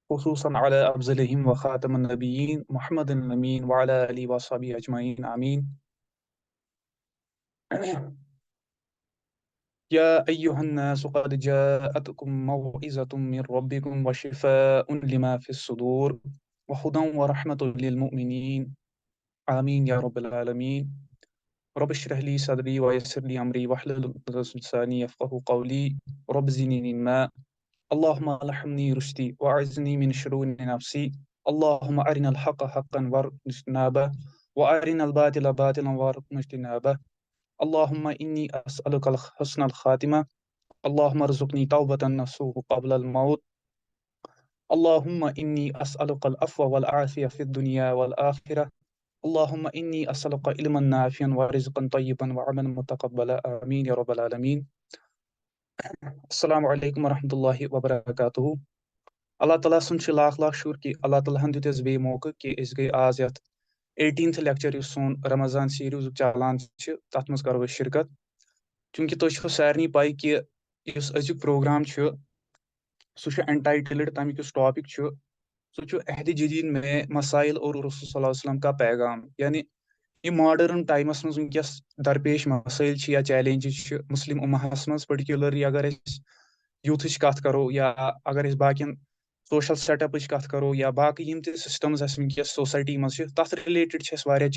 خصوصا على أفضلهم وخاتم النبيين محمد الأمين وعلى آله وصحبه أجمعين آمين. يا أيها الناس قد جاءتكم موعظة من ربكم وشفاء لما في الصدور وهدى ورحمة للمؤمنين آمين يا رب العالمين. رب اشرح لي صدري ويسر لي أمري واحلل عقدة من لساني يفقه قولي. رب زدني علما. اللهم ألهمني رشدي وأعذني من شرور نفسي. اللهم أرنا الحق حقا وارزقنا اجتنابه وأرنا الباطل باطلا وارزقنا اجتنابه. اللهم إني أسألك حسن الخاتمة. اللهم ارزقني توبة نصوح قبل الموت. اللهم إني أسألك العفو والعافية في الدنيا والآخرة. اللهم إني أسألك علما نافعا ورزقا طيبا وعملا متقبلا آمين يا رب العالمين. السلام عليكم ورحمة الله وبركاته. Allah Ta'ala sun छ लाख लाख शुक्र कि अल्लाह ताला हन दित बे मौका कि इस गई आज यत 18th लेक्चर सोन रमजान सीरीज चलान तथ मज करो शिरकत चूंकि तुम सारे पाई कि अजुक प्रोग्राम सह एंटाइटल्ड तमिक टॉपिक सह अहद जदीद में मसाइल और रसूल सल्लल्लाहु अलैहि वसल्लम का पैगाम यानी ये मॉडर्न टाइमस मज वनकस दरपेश मसाइल या चैलेंजेस मुस्लिम उम्महस मज पर्टिकुलरली अगर यूथ कत करो या अगर बाकियन सोशल सेटअप कत करो या बाकी यम ते सिस्टम्स वनकस सोसाइटी मज तथ रिलेटेड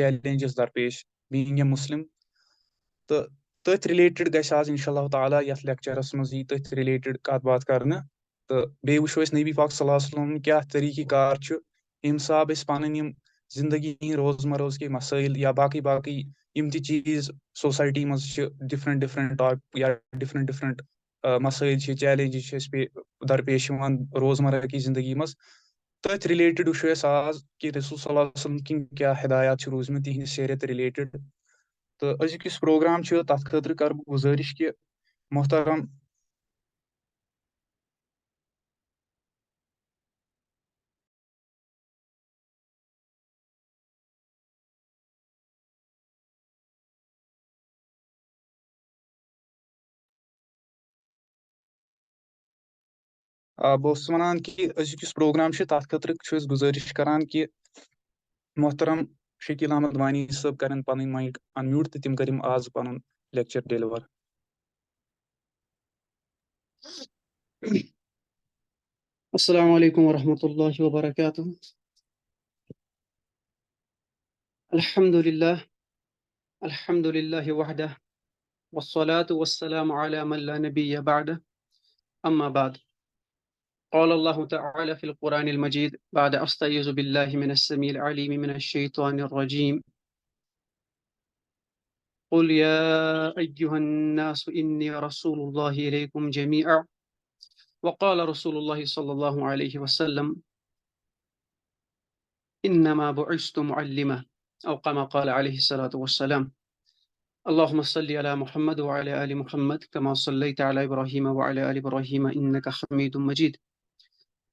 चैलेंजेस दरपेश बीइंग ए मुस्लिम तो तथ रिलेटेड गस आज इंशाअल्लाह ताला यथ लेक्चरस मज यी तथ रिलेटेड कत बात करना तो बे वुचो नबी पाक सल्लल्लाहु अलैहि वसल्लम क्या तरीक़ी कार यम साहब पन यम जिंदगी रोजमर्रा के मसाइल या बाकी बाकी यम ती चीज सोसाइटी मज डिफरेंट डिफरेंट टॉपिक या डिफरेंट डिफरेंट मसाइल चैलेंजेस पे दरपेश रोजमर्रा की जिंदगी मज तथ रिलेटेड वुचो आज कि रसूल सल्लल्लाहु अलैहि वसल्लम की क्या हिदायत रोजम तिहंद सीरत रिलेटेड तो अजुक प्रोग्राम तथ खतर कर गुजारिश कि मोहतरम बस वन कि अजुक प्रोग्राम तथ खतर गुजारिश करान कि मोहतरम शकील अहमद वानी साहब करें पन माइक अनम्यूट तो तम कर आज पन लेक्चर डिलीवर। अस्सलामु अलैकुम वरहमतुल्लाहि वबरकातुहू। अल्हम्दुलिल्लाह अल्हम्दुलिल्लाहि वहदह वस्सलातु वस्सलामु अला मन ला नबिय्य बअदह अम्मा बाद। क़ाल अल्लाहु तआला फ़िल क़ुरानिल मजीद बाद अस्तईज़ु बिल्लाहि मिनश समीइल अलीम मिनश शैतानिर रजीम। क़ुल या अय्युहन नासु इन्नी रसूलुल्लाहि इलैकुम जमीअ वक़ाल रसूलुल्लाहि सल्लल्लाहु अलैहि वसल्लम इन्नमा बुइस्तु मुअल्लिमा औ कमा क़ाल अलैहि सलातु वस्सलाम। अल्लाहुम्मा सल्लि अला मुहम्मद व अला आलि मुहम्मद कमा सल्लैता अला इब्राहीम व अला आलि इब्राहीम इन्नका हमीदुम मजीद।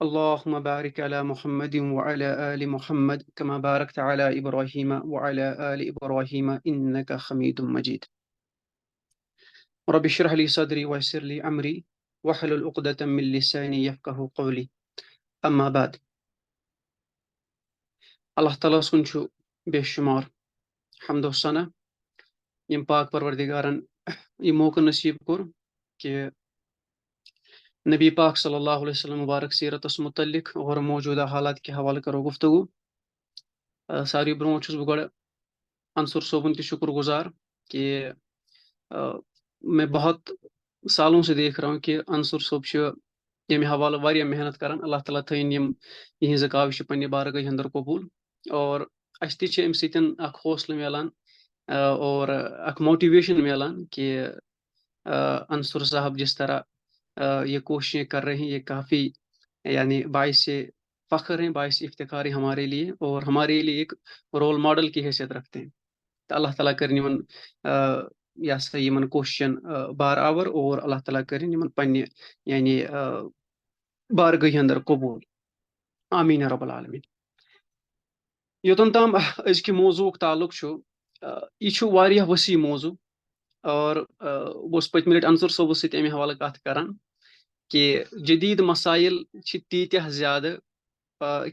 अल्लाहुम्मा बारिक अला मुहम्मदिन व अला आलि मुहम्मद कमा बारकता अला इब्राहीम व अला आलि इब्राहीम इन्नका हमीदुम मजीद। रब्बि इश्रह ली सदरी व यस्सिर ली अमरी वहलुल उक़दतम मिन लिसानी यफ़क़हू क़ौली। अम्मा बाद। अल्लाह ताला सुन छु बेशुमार हम्द व सना यम पाक परवरदिगारन ये मौका नसीब कोर कि नबी पाक सल्लल्लाहु अलैहि वसल्लम मुबारक सीरतस मुतल्लिक और मौजूदा हालात के हवाले करो गुफ्तगू। सारी ब्रोह छुस बह गड अंसुर सोबन की शुक्रगुजार कि मैं बहुत सालों से देख रहा हूँ कि अंसुर सोब यम हवाले वारिया मेहनत करान। अल्लाह ताला थैन यम यहज काविश पन्ने बारगाह अंदर कबूल और अस तह अम सतन अख हौसला मिलान और अख मोटिवेशन मिलान कि अंसुर साहब जिस तरह ये कोशिशें कर रहे हैं ये काफ़ी यानी बाइस फ़ख्र हैं, बाइस इफ्तिखार है हमारे लिए और हमारे लिए एक रोल मॉडल की हैसियत रखते हैं। तो अल्लाह ताला कर यमन यह सा यमन कोशिशन बार आवर और अल्लाह ताला कर यमन पन्ने यानी बारगाह अंदर कबूल आमीन या रब्बल आलमीन। योतन ताम अजकि मौजूक ताल्लुक यह वारिया वसी मौजू और बस पत्म लट अंसुर सोबस सत अमे हवाले कत करान कि जदीद मसाइल तीत्या ज़्यादा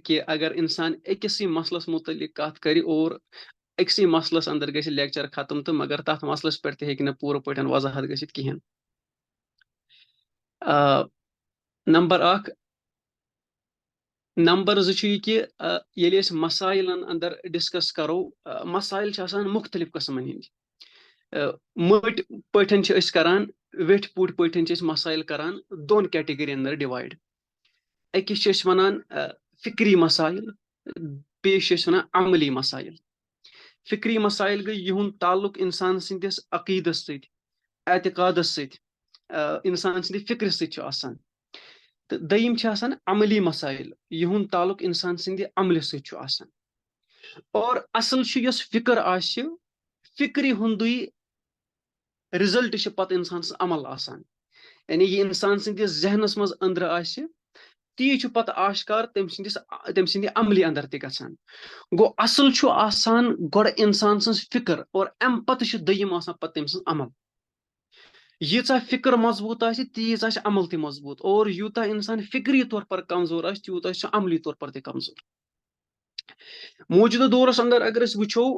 कि अगर इंसान अकिसै मसलस मुतलिक कत कर और अक्सै मसलस अंदर गि लेक्चर खत्म तो मगर तथ मसलस पे हे पूर पे वजाहत गि कहें। नंबर अख नंबर जो कि ये मसाइलन अंदर डिस्कस करो मसाइल मुख्तलिफ कस्मन हंद मट पठन करान वेठ पुट पठन मसाइल करान दोन कैटेगरी अंदर डिवाइड। अकिस वनान फिक्री मसाइल बेस वनान अमली मसाइल। फिक्री मसाइल गई युंद ताल्लुक इंसान सिंदिस अकीदस एतकादस इंसान सिंदि फिक्र सत तो दयिम अमली मसाइल युंद ताल्लुक इंसान सिंदि अमल सत और असल फिक्र आसि फिक्री हुंदुई रिजल्ट पत इंसान अमल आसान यानी ये इंसान सिंदिस जहनस मज अंदर आसि ती पत आश्कार तम सिंदि अमली अंदर ते गछान। गो असल आसान गोड़ इंसान सन्स फिक्र और अम पत दयिम आसान पत तम सन्स अमल। यीचा फिक्र मजबूत आसि तीज आसि अमल ते मजबूत और यूता इंसान फिक्री तौर पर कमजोर आसि त्यूत आसि अमली तौर पर ते कमजोर। मौजूदा दौरस अंदर अगर अस वुचो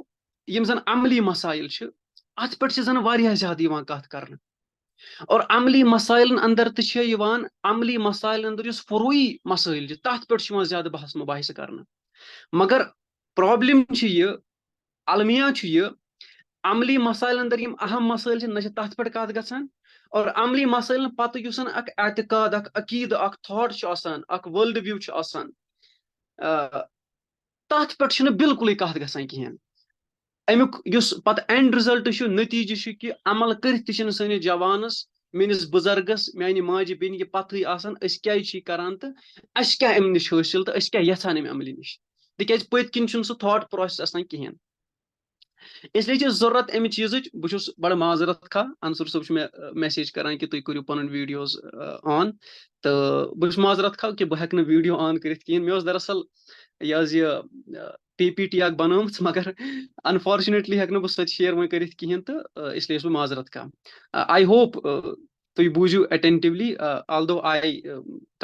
यम जन अमली मसाइल छ अत पे जन वारिया ज्यादा यवान कत करन और अमली मसाइलन अंदर ते अमली मसाइल अंदर युस फुरूई मसाइल छ तथ पे ज्यादा बहस मुबाहिस करन मगर प्रॉब्लम छ ये अलमिया छ ये अमली मसाइल अंदर यम अहम मसाइल छ न तथ पे कत गछान और अमली मसाइल पत युसन अक एतकाद अक अकीद अक थॉट छ आसान अक वर्ल्ड व्यू छ आसान तथ पे बिल्कुल कत गछान कहें। अमुक पत एंड रिजल्ट नतीजे कि अमल कर सनिस जवानस मेनिस बुजुर्गस मानि माजि बेन ये पत आसान क्या करान तो अस क्या अम नश हासिल तो अस क्या यछान अम अमल नश तिक पत किन सह थॉट प्रोसेस आसान कहें। इसलिए जरूरत अमि चीज बहुत बड़ माजरत खा अंसुर सब मैसेज करान कि तुम करो पन वीडियोज ऑन तो बहुत माजरत खा कि बह वीडियो ऑन कर मे दरअसल यह पीपीटी बनाम मगर अनफॉर्चुनेटली हेक बह सत शेयर वो कर तो इसलिए बह माजरत खा। आई होप तुम बूझू attentively although I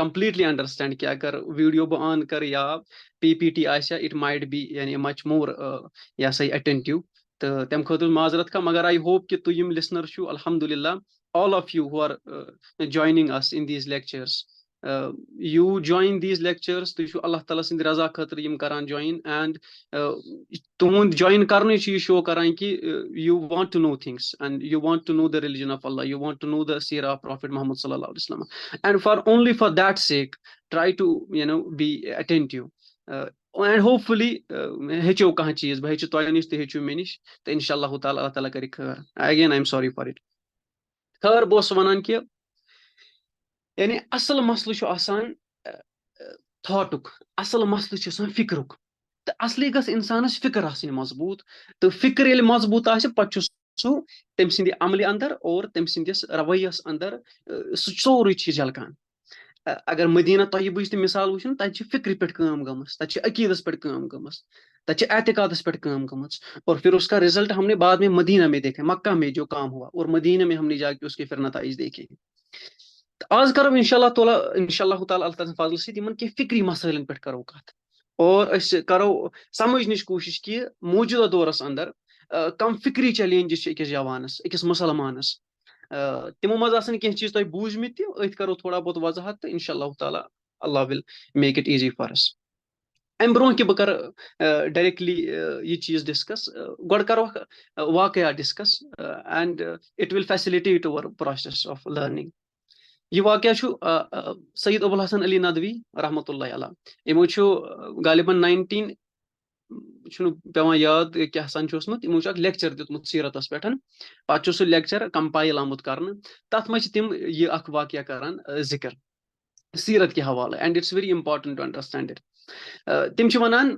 completely understand कि अगर वीडियो बह ऑन कर या PPT Asha it might be यानी मच मोर यह सही अटेंटिव तो तम खुद माजरत का मगर आई होप कि तुम लिसनर छो अल्हम्दुलिल्लाह all of you who are joining us in these lectures you join these lectures tu Allah Taala sind raza khatir yim karan join and tuhund join karne chi show karan ki you want to know things and you want to know the religion of Allah, you want to know the seerah of Prophet Muhammad sallallahu alaihi wasallam and for only for that sake try to be attentive and hopefully हेचो कह चीज बह तो नश तो हेचो मे नश तो इंशाल्लाह ताला अल्लाह ताला कर खैर again I am sorry for it. खैर बस वन कि यानी असल मसल आसान थॉटुक असल मसल फिक्रुक तो असली गस इंसानस फिक्र आसनी मजबूत तो फिक्र ये मजबूत पे सह तम सिंद अमल अंदर और तम सिंदिस रवैयस अंदर सोरे झलकान। अगर मदीना तय्यबच मिसाल वुचन तत फिक्र पे गम तत अकीदस पे गम तत एतकादस पे गम और फिर उसका रिजल्ट हमने बाद में मदीना में देखा, मक्का में जो काम हुआ और मदीना में हमने जाके उसके फिर नताइज देखे। आज करो इंशाल्लाह ताला अल्लाह फजल से कि फिक्री मसाइलन पे करो कत और करो समझ कोशिश कि मौजूदा दौरस अंदर कम फिक्री चैलेंजेस अकिस जवानस अकिस मुसलमानस तिमो मज कह चीज तुम बूझमित अथ करो थोड़ा बहुत वजाहत तो इंशाल्लाह ताला Allah will make it easy for us. अम ब्रोह कि बह कर डायरेक्टली ये चीज डिस्कस गो करो वाकया discuss and it will facilitate our process of learning. यह वाकया सईद अबुल हसन अली नदवी रहमतुल्लाह अलैह यमो गालिबन 19 पेवान याद क्या यमो लेक्चर दितमुत सीरतस पे पे सह लेक्चर कंपाइल आमुत कर तथ मज तम यह वाकया करान जिक्र सीरत के हवाले and it's very important to understand it. तम वनान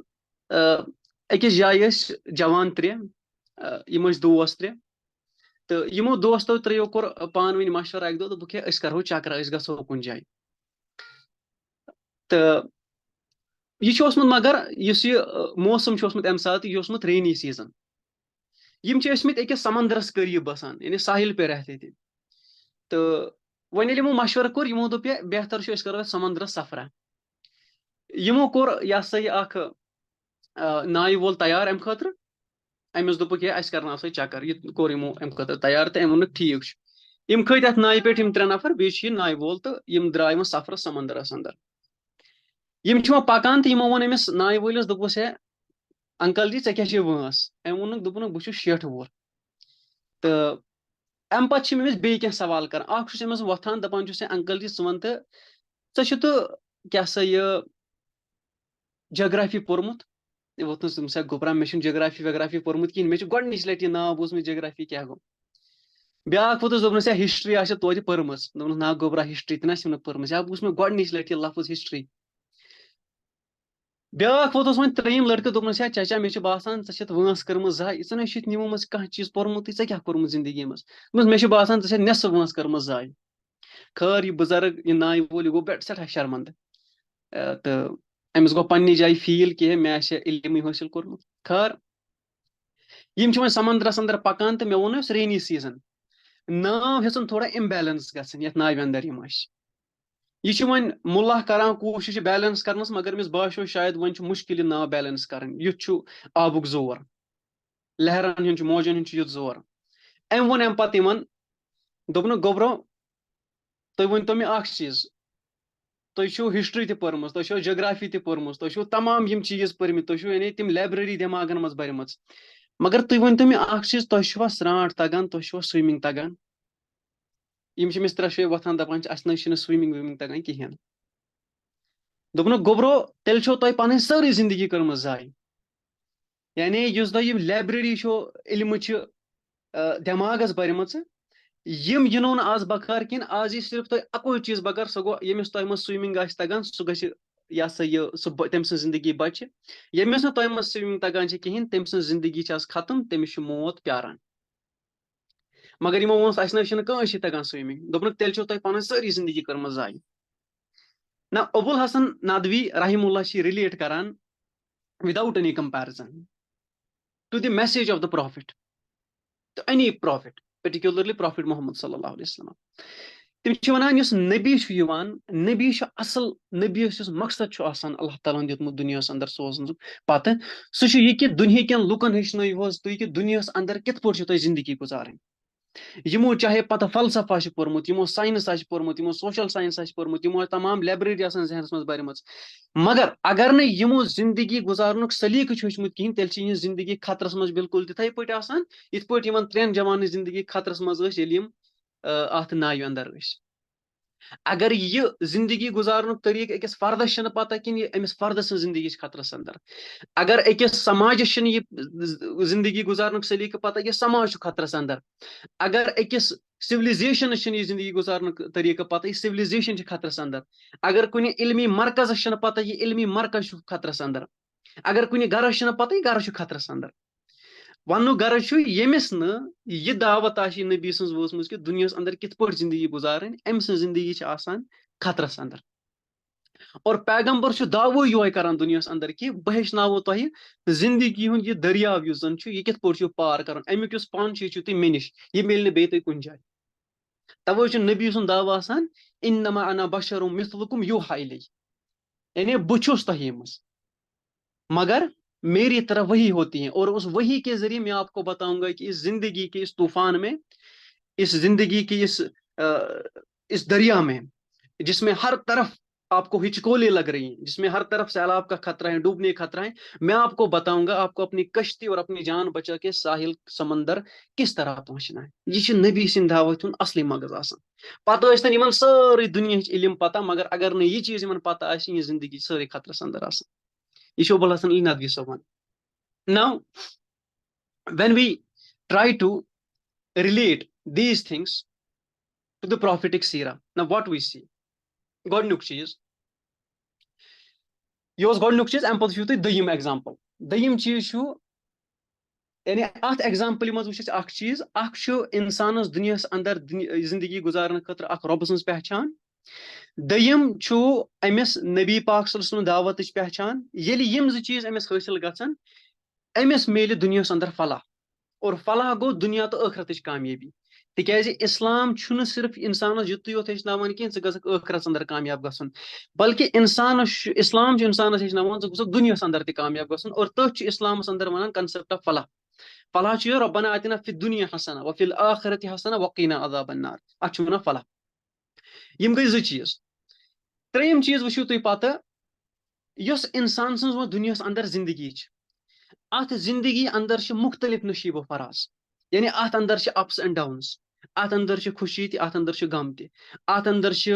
अकिस जाय जवान त्रे यम दोस्त त्रे तो यमो दोस्तों त्रो कोर पान वन मशवर अक दो बुख करो चक्र गो कुन जाय तो यह मगर इस मौसम अम सात यह रेनी सीजन यम अकिस समंदरस करीब बसान यानी साहिल पे रहते थे तो वहीं येल्ले यमो मशवर कोर यमो दोप ये बेहतर छु अस करो समंद्र सफरा यमो कोर या सा यह अख नाय वोल तैयार अम खतर अमिस दोपक यह अस करना सा चक्कर यह कोर यमो अम खतर तैयार तो अम वोनक ठीक छु यम खत अथ नाय पे त्रे नफर बे नाय वोल तो यम द्राय वो सफर समंदरस अंदर यम पकान तो यमो वोन अमिस नाय वोलिस दोपस है अंकल जी ऐ क्या वंस अम वोनक दोपन बह 60 वोर तो अम पे अमिस बे क्या सवाल कर अमिस वथान दपान अंकल जी वन तो क्या सा यह जोग्राफी पोर्मुत वोतनस तुम गोपरा मे जोग्राफी वोग्राफी पोर्मुत कहीं मे गोच लट नाव बोजम जोग्राफी क्या गो ब्याक वोतस दोपनस हिस्ट्री आ तो पर्म ना गोबरा हिस्ट्री तक पर्म बूस मे गोच लट लफ्ज हिस्ट्री ब्याक वोतस वो त्रेम लड़के दोपनस चाचा मे बासान वंस कर्म जाय इन निमो मज कह चीज पोर्मुत ऐ क्या कोर्मुत जिंदगी मज मे बासान नेस वंस कर्म जाय खैर यह बुजुर्ग यह नाय वोल गो बेट सठा शर्मंद तो अमिस गो पन्नी जाय फील कि मे इल्म हासिल कोर्मुत खैर यम वो समंदरस अंदर पकान तो मे वो रेनी सीजन नाव हेचन थोड़ा इम्बैलेंस गसन यथ नाव अंदर यम यह वो मुल्ला करान कोशिश बैलेंस करनस मगर अमिस बाशो शायद वो मुश्किल नाव बैलेंस कर युथ आबुक जोर लहरन हुंद मौजन हुंद युथ जोर अम वो अम पे दोपन गोबरो तुम वन तो मे चीज तुम हिस्ट्री तह पर्म तुम जोग्राफी तह पर्म तुम तमाम यम चीज पर्मित तुम यानी तिम लाइब्रेरी दिमागन मज भरम मगर तुम वन तो मे चीज तुम स्रांट तगान तुम स्विमिंग तगान यम त्रे वथान दपान अस स्विमिंग विमिंग तगान कहें दोपन गोबरो तेल तुम पन सारी जिंदगी कर्म जाय यानी उस तुम लाइब्रेरी इल्म दिमागस भरम यम यनो आज बकार किन आज सिर्फ तुम अको चीज बकार सह गो यमिस तुम स्विमिंग तगान सह गि यह सा यह तम जिंदगी बचे यमिस तुम स्विमिंग तगान कहें तम जिंदगी खत्म तमिस मौत प्यारान मगर यमो वो अस तगान स्विमिंग दोपन तेल तुम पन सारी जिंदगी कर्म जाय ना अबुल हसन नदवी रहीमुल्लाह रिलेट करान without any comparison to the message of the prophet to any prophet, particularly Prophet Muhammad sallallahu alaihi wasallam. Tim वनान युस नबी नबी असल नबी युस मकसद अल्लाह ताला दितमुत दुनियास अंदर सोजन पत सह यह कि दुनिया कन लुकन हेचनोस तुम कि दुनियास अंदर कित पे जिंदगी गुजारें यमो चाहे पता फलसफा पोर्मुत यमो साइंस पोर्मुत यमो सोशल साइंस पोर्मुत यमो तमाम लाइब्रेरी जहनस मज भरम मगर अगर न यमो जिंदगी गुजारन सलीक हेचमुत कहें तेल जिंदगी खतरस मज बिल्कुल तिथे पे इत पे त्रेन जवान जिंदगी खतरस मज अत नाव अंदर अगर यह जिंदगी गुजारन तरीक अकिस फर्दस पता कि अमिस फर्द जिंदगी खतरस अंदर अगर अकिस समाज जिंदगी गुजारन सलीक पता यह समाज खतरस अंदर अगर अकिस सिविलाइजेशन यह जिंदगी गुजारन तरीक पता यह सिविलाइजेशन खतरस अंदर अगर कुन इल्मी मरकज पता यह इल्मी मरकज खतरस अंदर अगर कुन गरस पता यह गर खतरस अंदर वन गरज यमिस न यह दावत नबी सज वोचम कि दुनिया अंदर कित पे जिंदगी गुजारन अम जिंदगी खतरस अंदर और पैगंबर दावो यो करान दुनिया अंदर कि बह हेचनावो तुम जिंदगी हुंद यह दरियाव यह कित पे पार कर अमुक पन तुम मे निश यह मिल बे तुम कुन जाए तवे नबी सुन दावा इन्नमा अना बशरुम मिसलुकुम यूहा इलै यानी बुछुस तुम मज मगर मेरी तरफ वही होती हैं और उस वही के जरिए मैं आपको बताऊंगा कि इस जिंदगी के इस तूफान में इस जिंदगी की इस दरिया में जिसमें हर तरफ आपको हिचकोले लग रही हैं जिसमें हर तरफ सैलाब का खतरा है डूबने का खतरा है मैं आपको बताऊंगा आपको अपनी कश्ती और अपनी जान बचा के साहिल समंदर किस तरह पहुंचना है यह नबी सिंह दावत असली मगज आसान पता सारी दुनिया इल्म पता मगर अगर न यह चीज पता यह जिंदगी सारी खतरस अंदर आसान यह अबुल हसन नदवी सोवन now when we try to relate these things to the prophetic seerah now what we see godnuk cheez यह godnuk cheez am पत तुम दयिम एग्जांपल दयिम चीज यानी अत एग्जांपल मज वो चीज इंसानस दुनिया अंदर जिंदगी गुजारन खतर रब सज पहचान दयिम अमिस नबी पाक सल्लल्लाहु अलैहि वसल्लम दावत पहचान यम चीज अमिस हासिल गसन अमिस मेल दुनिया अंदर फलाह और फलाह गो दुनिया तो आखरत कामयाबी تِکیازِ اِسلام چھُنہٕ صرف اِنسانَس یُتُے یوت ہیٚچھناوان کینٛہہ ژٕ گژھکھ ٲخرَس اَنٛدر کامیاب گژھُن بلکہِ اِسلام چھُ اِنسانَس ہیٚچھناوان ژٕ گوٚژھکھ دُنیاہَس اَنٛدر تہِ کامیاب گژھُن اور تٔتھۍ چھُ اِسلامَس اَنٛدر وَنان کَنسٮ۪پٹ آف فلاح فلاح چھُ یہِ رۄبنا آتِنا فی الدُنیا حسنہ وفی الآخرتِ حسنہ وقینا عذاب النار اَتھ چھُ وَنان فلاح یِم گٔے 2 چیٖز ترٛیٚیِم چیٖز وٕچھِو تُہۍ پَتہٕ یۄس اِنسان سٕنٛز وۄنۍ دُنیاہَس اَنٛدر زِندگی چھِ اَتھ زِندگی اَنٛدر چھِ مُختٔلِف نصیٖب و فراز یعنی اَتھ اَنٛدر چھِ اَپٕس اینڈ ڈاوُنٕز اَتھ اَنٛدر چھِ خوشی تہِ اَتھ اَنٛدر چھُ غم تہِ اَتھ اَنٛدر چھِ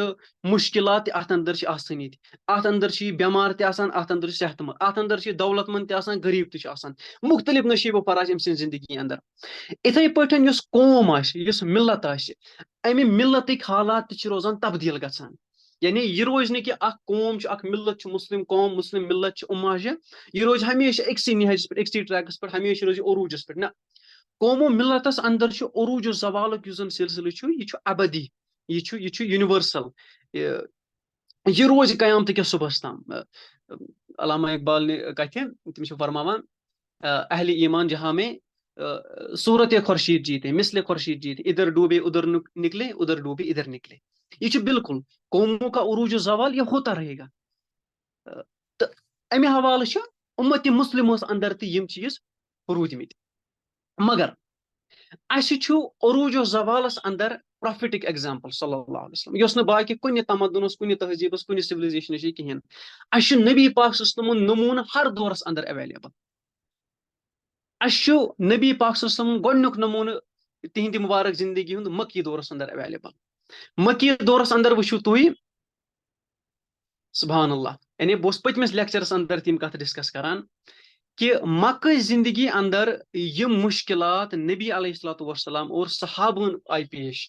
مُشکِلات تہِ اَتھ اَنٛدر چھِ آسٲنی تہِ اَتھ اَنٛدر چھِ یہِ بٮ۪مار تہِ آسان اَتھ اَنٛدر چھُ صحت منٛد اَتھ اَنٛدر چھِ یہِ دولت منٛد تہِ آسان غریٖب تہِ چھُ آسان مُختٔلِف نصیٖب و فراز أمۍ سٕنٛزِ زِندگی اَنٛدر یِتھٕے پٲٹھۍ یۄس قوم آسہِ یُس مِلت آسہِ اَمہِ مِلتٕکۍ حالات تہِ چھِ روزان تبدیٖل گژھان یعنی یہِ روزِ نہٕ کہِ اکھ قوم چھُ اکھ مِلت چھُ مُسلِم قوم مُسلِم مِلت چھِ اُماجہِ یہِ روزِ ہمیشہِ أکسٕے نِہجس پٮ۪ٹھ أکسٕے ٹریکس پٮ۪ٹھ ہمیشہِ روزِ یہِ عروٗجس پٮ۪ٹھ نہ قومو مِلتس اَنٛدر چھُ عروٗج و زوالُک یُس زن سِلسِلہٕ چھُ یہِ چھُ ابدی یہِ چھُ یونیورسل یہِ روزِ قیامتہٕ کِس صبحس تام علامہ اقبالنہِ کتھِ تِم چھِ فرماوان اہلِ ایمان جہاں میں صورت خورشید جیتے مثل خورشید جیتے ادھر ڈوبے ادھر نکلے ادھر ڈوبے ادھر نکلے یہ چھُ بالکل قوموں کا عروج و زوال یہ ہوتا رہے گا تہٕ اَمہِ حوالہٕ چھُ اُمتِ مُسلِمس اَنٛدر تہِ یِم چیٖز روٗدمٕتۍ مگر اَسہِ چھُ عروج و زوالس اَنٛدر پروفِٹِک ایگزامپل صلی اللہ علیہ وسلم یۄس نہٕ باقٕے کُنہِ تمدُنس کُنہِ تہذیٖبس کُنہِ سِولایزیشنس چھِ کِہینۍ اَسہِ چھُ نبی پاک صلی اللہ علیہ وسلمُن نموٗنہٕ ہر دورس اَنٛدر ایویلیبل اَسہِ چھُ نبی پاک صلی اللہ علیہ وسلم گۄڈٕنیُک نموٗنہٕ تِہنٛدِ مُبارک زندگی ہُنٛد مکی دورس اَنٛدر ایویلیبل مکی دورس اَنٛدر وٕچھِو تُہۍ سبحان اللہ یعنی بہٕ اوسُس پٔتمِس لیکچرس اَنٛدر تِم کتھ ڈسکس کران کہِ مکٕچ زندگی اَنٛدر یِم مُشکِلات نبی علیہ الصلوۃ والسلام اور صحابہن آیہِ پیش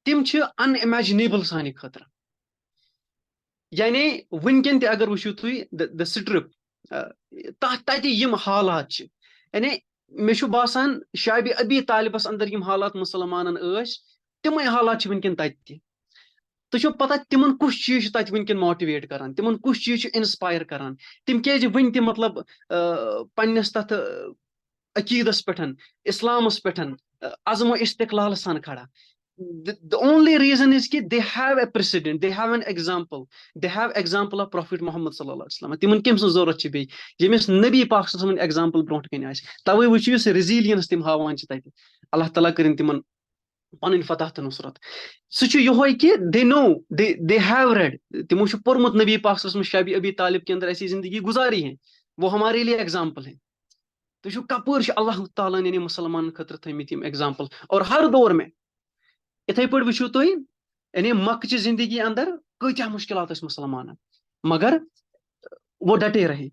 تِم چھِ ان اِمیجنیبل سانہِ خٲطرٕ یعنی وٕنکیٚن تہِ اگر وٕچھِو تُہۍ دَ سٹرپ تَتہِ یِم حالات چھِ یعنی مےٚ چھُ باسان شابہِ ابی طالبس اَنٛدر یِم حالات مُسلمانن ٲسۍ تِمے حالات چھِ وٕنکیٚن تَتہِ تہِ تۄہہِ چھو پتہ تِمن کُس چیٖز چھُ تَتہِ وٕنکیٚن ماٹِویٹ کران تِمن کُس چیٖز چھُ اِنسپایر کران تِم کیازِ وٕنہِ تہِ مطلب پننِس تتھ عقیٖدس پٮ۪ٹھ اِسلامس پٮ۪ٹھ عزم و استقلال سان کھڑا the only reason is کہ they have a precedent they have an example they have example of Prophet Muhammad صلی اللہ علیہ وسلم تِمن کٔمۍ سٕنٛز ضوٚرتھ چھِ بیٚیہِ ییٚمِس نبی پاک صلی اللہ علیہ وسلم ایگزامپل برونٛٹھ کَنہِ آسہِ تَوے وٕچھِو یُس ریزیلینس تِم ہاوان چھِ تَتہِ اللہ تعالیٰ کٔرِنۍ تِمن پنٕنۍ فتح تہٕ نُصرت سُہ چھُ یِہوے کہِ they know they have read تِمو چھُ پوٚرمُت نبی پاک صلی اللہ علیہ وسلم شابہِ ابی طالب کے اندر ایسی زندگی گُزاری ہے وہ ہمارے لیے ایگزامپل ہے تُہۍ چھُو کپٲرۍ چھُ اللہ تعالیٰ یعنی مُسلمانن خٲطرٕ تھٲیمٕتۍ یِم ایگزامپل اور ہر دور میں یِتھٕے پٲٹھۍ وٕچھِو تُہۍ یعنی مکچہِ زندگی اَنٛدر کۭتیاہ مُشکِلات ٲسۍ مُسلمانن مگر وہ ڈٹے رہے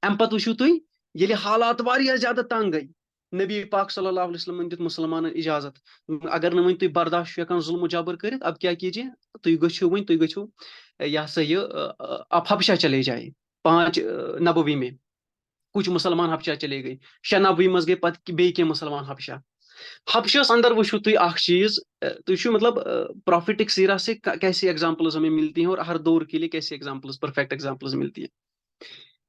اَمہِ پتہٕ وٕچھِو تُہۍ ییٚلہِ حالات واریاہ زیادٕ تنگ گٔے نبی پاک صلی اللہ علیہ وسلمن دیُت مُسلمانن اِجازت اگر نہٕ وۄنۍ تُہۍ برداشت چھُ ہٮ۪کان ظُلم و جبر کٔرِتھ اب کیاہ کیجیے تُہۍ گٔژھِو وۄنۍ تُہۍ گٔژھِو یہِ ہسا یہِ اب حبشہ چلے جایے 5 نبوی میں کُچھ مُسلمان حبشہ چلے گئے 6 نبوی منٛز گٔے پتہٕ بیٚیہِ کینٛہہ مُسلمان حبشس اندر وٕچھِو تُہۍ اکھ چیٖز تُہۍ وٕچھِو مطلب پروفिटिक सीरा से कैसी एग्जाम्पल्स हमें मिलती हैं और हर दौर के लिए कैसी एग्जाम्पल्स परफेक्ट एग्जाम्पल्स मिलती हैं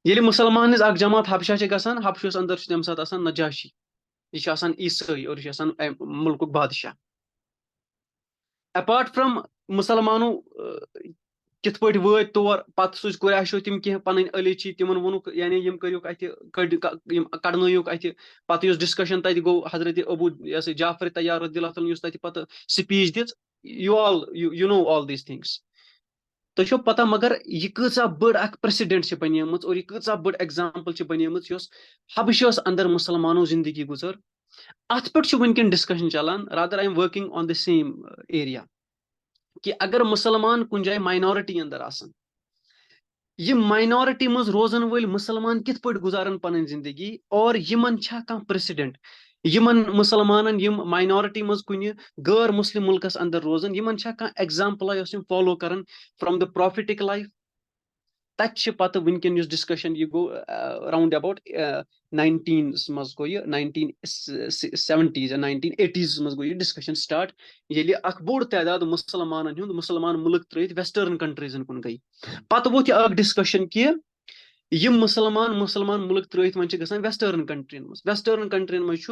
ییٚلہِ مُسلمان ہٕنٛز اکھ جماعت حبشہ چھِ گژھان حبشس اندر چھُ تمہِ ساتہٕ آسان نجاشی یہِ چھُ آسان عیسٲے اور یہِ چھُ آسان مُلکُک بادشاہ اپارٹ فرام مُسلمانو کِتھ پٲٹھۍ وٲتۍ تور پتہٕ سوٗزۍ قُریشو تِم کینٛہہ پنٕنۍ علیچی تِمن ووٚنُکھ یعنی یِم کٔرِوکھ اَتہِ یِم کڑنٲیوکھ اَتہِ پتہٕ یۄس ڈسکشن تَتہِ گوٚو حضرت ابوٗ یہِ ہسا جعفر طیار رضی اللہ تعالیٰ یُس تَتہِ پتہٕ سپیٖچ دِژ یوٗ نو آل دیٖز تھنگس تۄہہِ چھو پتہ مگر یہِ کۭژاہ بٔڑ اکھ پریسیڈنٹ چھِ بنیمٕژ اور یہِ کۭژاہ بٔڑ ایگزامپل چھِ بنیمٕژ یۄس حبشس اندر مُسلمانو زندگی گُزٲر اتھ پٮ۪ٹھ چھُ وٕنکیٚن ڈسکشن چلان رادر آی ایم ؤرکِنگ آن دِ سیم ایریا کہِ اگر مُسلمان کُنہِ جایہِ ماینارٹی اندر آسان یِم ماینارٹی منٛز روزن وٲلۍ مُسلمان کِتھ پٲٹھۍ گُزارن پنٕنۍ زندگی اور یِمن چھا کانٛہہ پریسیڈنٹ یِمن مُسلمانن یِم ماینارٹی منٛز کُنہِ غٲر مُسلِم مُلکس اندر روزان یِمن چھا کانٛہہ ایگزامپل یۄس یِم فالو کران فرام د پروفِٹِک لایف تَتہِ چھِ پتہٕ وٕنکیٚن یُس ڈسکشن یہِ گوٚو راوُنڈ اباوُٹ 19 منٛز گوٚو یہِ 1970s یا 1980s منٛز گوٚو یہِ ڈسکشن سٹارٹ ییٚلہِ اکھ بوٚڑ تعداد مُسلمانن ہُنٛد مُسلمان مُلک ترٲوِتھ ویسٹٲرن کنٹریٖزن کُن گٔے پتہٕ ووٚتھ یہِ اکھ ڈسکشن کہِ ये मुसलमान मुल्क त्रित वन गसान वेस्टर्न कंट्रीन मज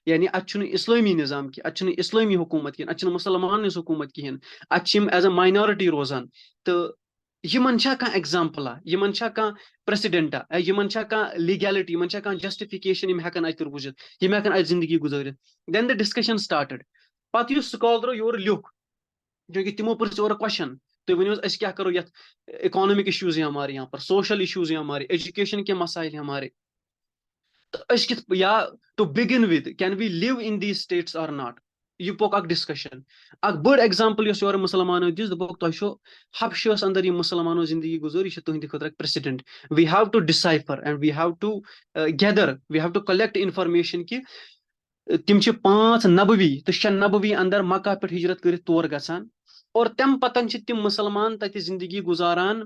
यानी अत इस्लामी निज़ाम की अत इस्लामी हुकूमत कहें अत मुसलमान हुकूमत कहें अत एज अ माइनॉरिटी रोजान तो यमन कह एग्जाम्पला यमन कह प्रेसिडेंटा यमन कह लीगैलिटी यमन कह जस्टिफिकेशन यम हेकन अत रूजित यम हेकन अत जिंदगी गुजारित देन द डिस्कशन स्टार्टेड पत स्कॉलरो योर लिख क्योंकि तिमो पुछ और क्वेश्चन तो वो क्या करो ये इकोनॉमिक इश्यूज हैं हमारे यहाँ पर सोशल इश्यूज हैं हमारे एजुकेशन के मसाइल हैं हमारे तो या to begin with can we live in these states और नॉट यह पोक अक डिस्कशन अक बड़ एग्जाम्पल योर मुसलमानो दिस दोपक तुम हबशस अंदर ये मुसलमानो जिंदगी गुजर यह तुहद खुद president we have to decipher and we have to gather we have to collect information कि तिम 5 नबवी तो 6 नबवी अंदर मक्का पे हिजरत कर तौर गसान और तम पतन तिम मुसलमान तत जिंदगी गुजारान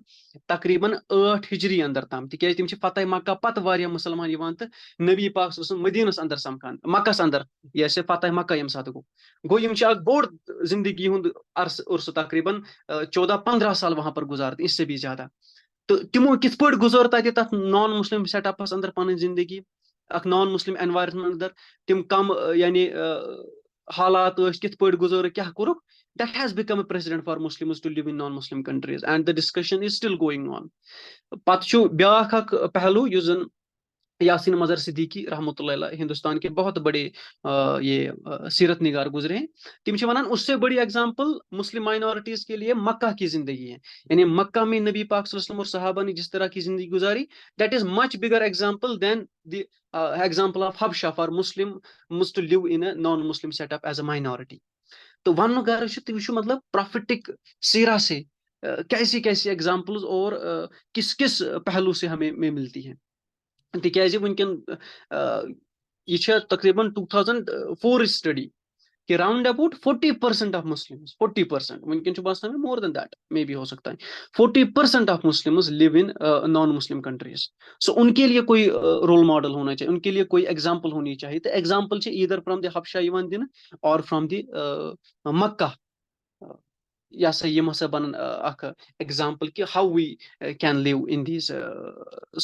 तकरीबन 8 हिजरी अंदर तम तिक तिम फतह मक्का पत वारिया मुसलमान तो नबी पाक मदीनस अंदर समखान मक्कस अंदर यह फतह मक्का यम सात गो यम बोड़ जिंदगी हुंद अर्स तकरीबन 14-15 साल वहां पर गुजार इससे भी ज्यादा तो तिमो कित पे गुजर तत नॉन मुस्लिम सेटअपस अंदर पन जिंदगी अख नॉन मुस्लिम एनवायरनमेंट अंदर तिम कम यानी हालात कित पे गुजर क्या कोरुक that has become a precedent for Muslims to live in non-Muslim countries and the discussion is still going on. पत ब्याख अख पहलू युस जन यासीन मजहर सिद्दीकी रहमतुल्लाह अलैह हिंदुस्तान के बहुत बड़े ये सीरत निगार गुजरे हैं तिम वनान उससे बड़ी एग्जाम्पल मुस्लिम माइनॉरिटीज के लिए मक्का की जिंदगी है यानी मक्का में नबी पाक सल्लल्लाहु अलैहि वसल्लम और सहाबा ने जिस तरह की जिंदगी गुजारी that is much bigger example then the example of हबशा for Muslim to live in a non Muslim setup as a minority तो वन गर्ज मतलब प्रॉफिटिक सीरा से कैसी कैसी एग्जाम्पल्स और किस किस पहलू से हमें मिलती है तिकाज वनकन यह तकरीबन 2004 स्टडी कि राउंड अबाउट 40% ऑफ मुस्लिम्स 40% वनकन बासान मोर देन दैट मे भी हो सकता है 40% of Muslims live in non Muslim countries so उनके लिए कोई रोल मॉडल होना चाहिए उनके लिए कोई एग्जाम्पल होनी चाहिए तो एग्जाम्पल ईदर फ्रॉम द हबशा दिन और फ्रॉम द मक्का यह सा यम हसा बन अख एग्जाम्पल कि how we can live in these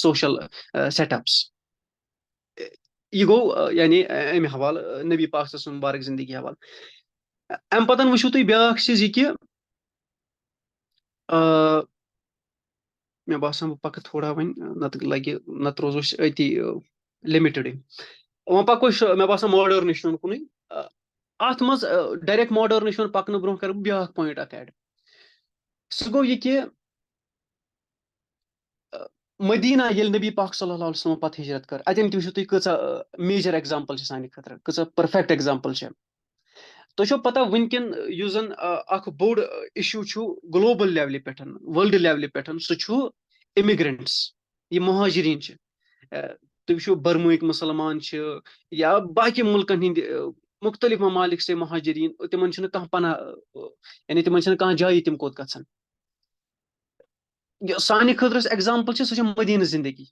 social setups यह गो यानी अमे हवाल नबी पाक सल्लल्लाहु मुबारक जिंदगी हवाल अम पतन वुचु तुम ब्याख चीज यह कि मे बासान बह पक थोड़ा वन नत लगे नत रोजो अति लिमिटेड वह पको मे बासान मॉडर्निशन कुन अत मज डायरेक्ट मॉडर्निशन पकन ब्रोह कर ब्याख पॉइंट अक ऐड सह गो यह कि मदीना ये नबी पाक सल्लल्लाहु अलैहि वसल्लम पत हिजरत कर अतन तुम कचा मेजर एग्जाम्पल सान खतर कचा परफेक्ट एग्जाम्पल तो पता वनकन जन अख बोड़ इशू ग्लोबल लेवल पे वर्ल्ड लेवल पे सह इमिग्रेंट्स ये मुहाजिरीन तुम बर्मुक मुसलमान या बाकी मुल्कन हंद मुख्तलिफ ममालिक से मुहाजिरीन तिमन कह पना यानी तिमन कह जाय तिम कोत गन सान खतर एग्जाम्पल सह मदीन जिंदगी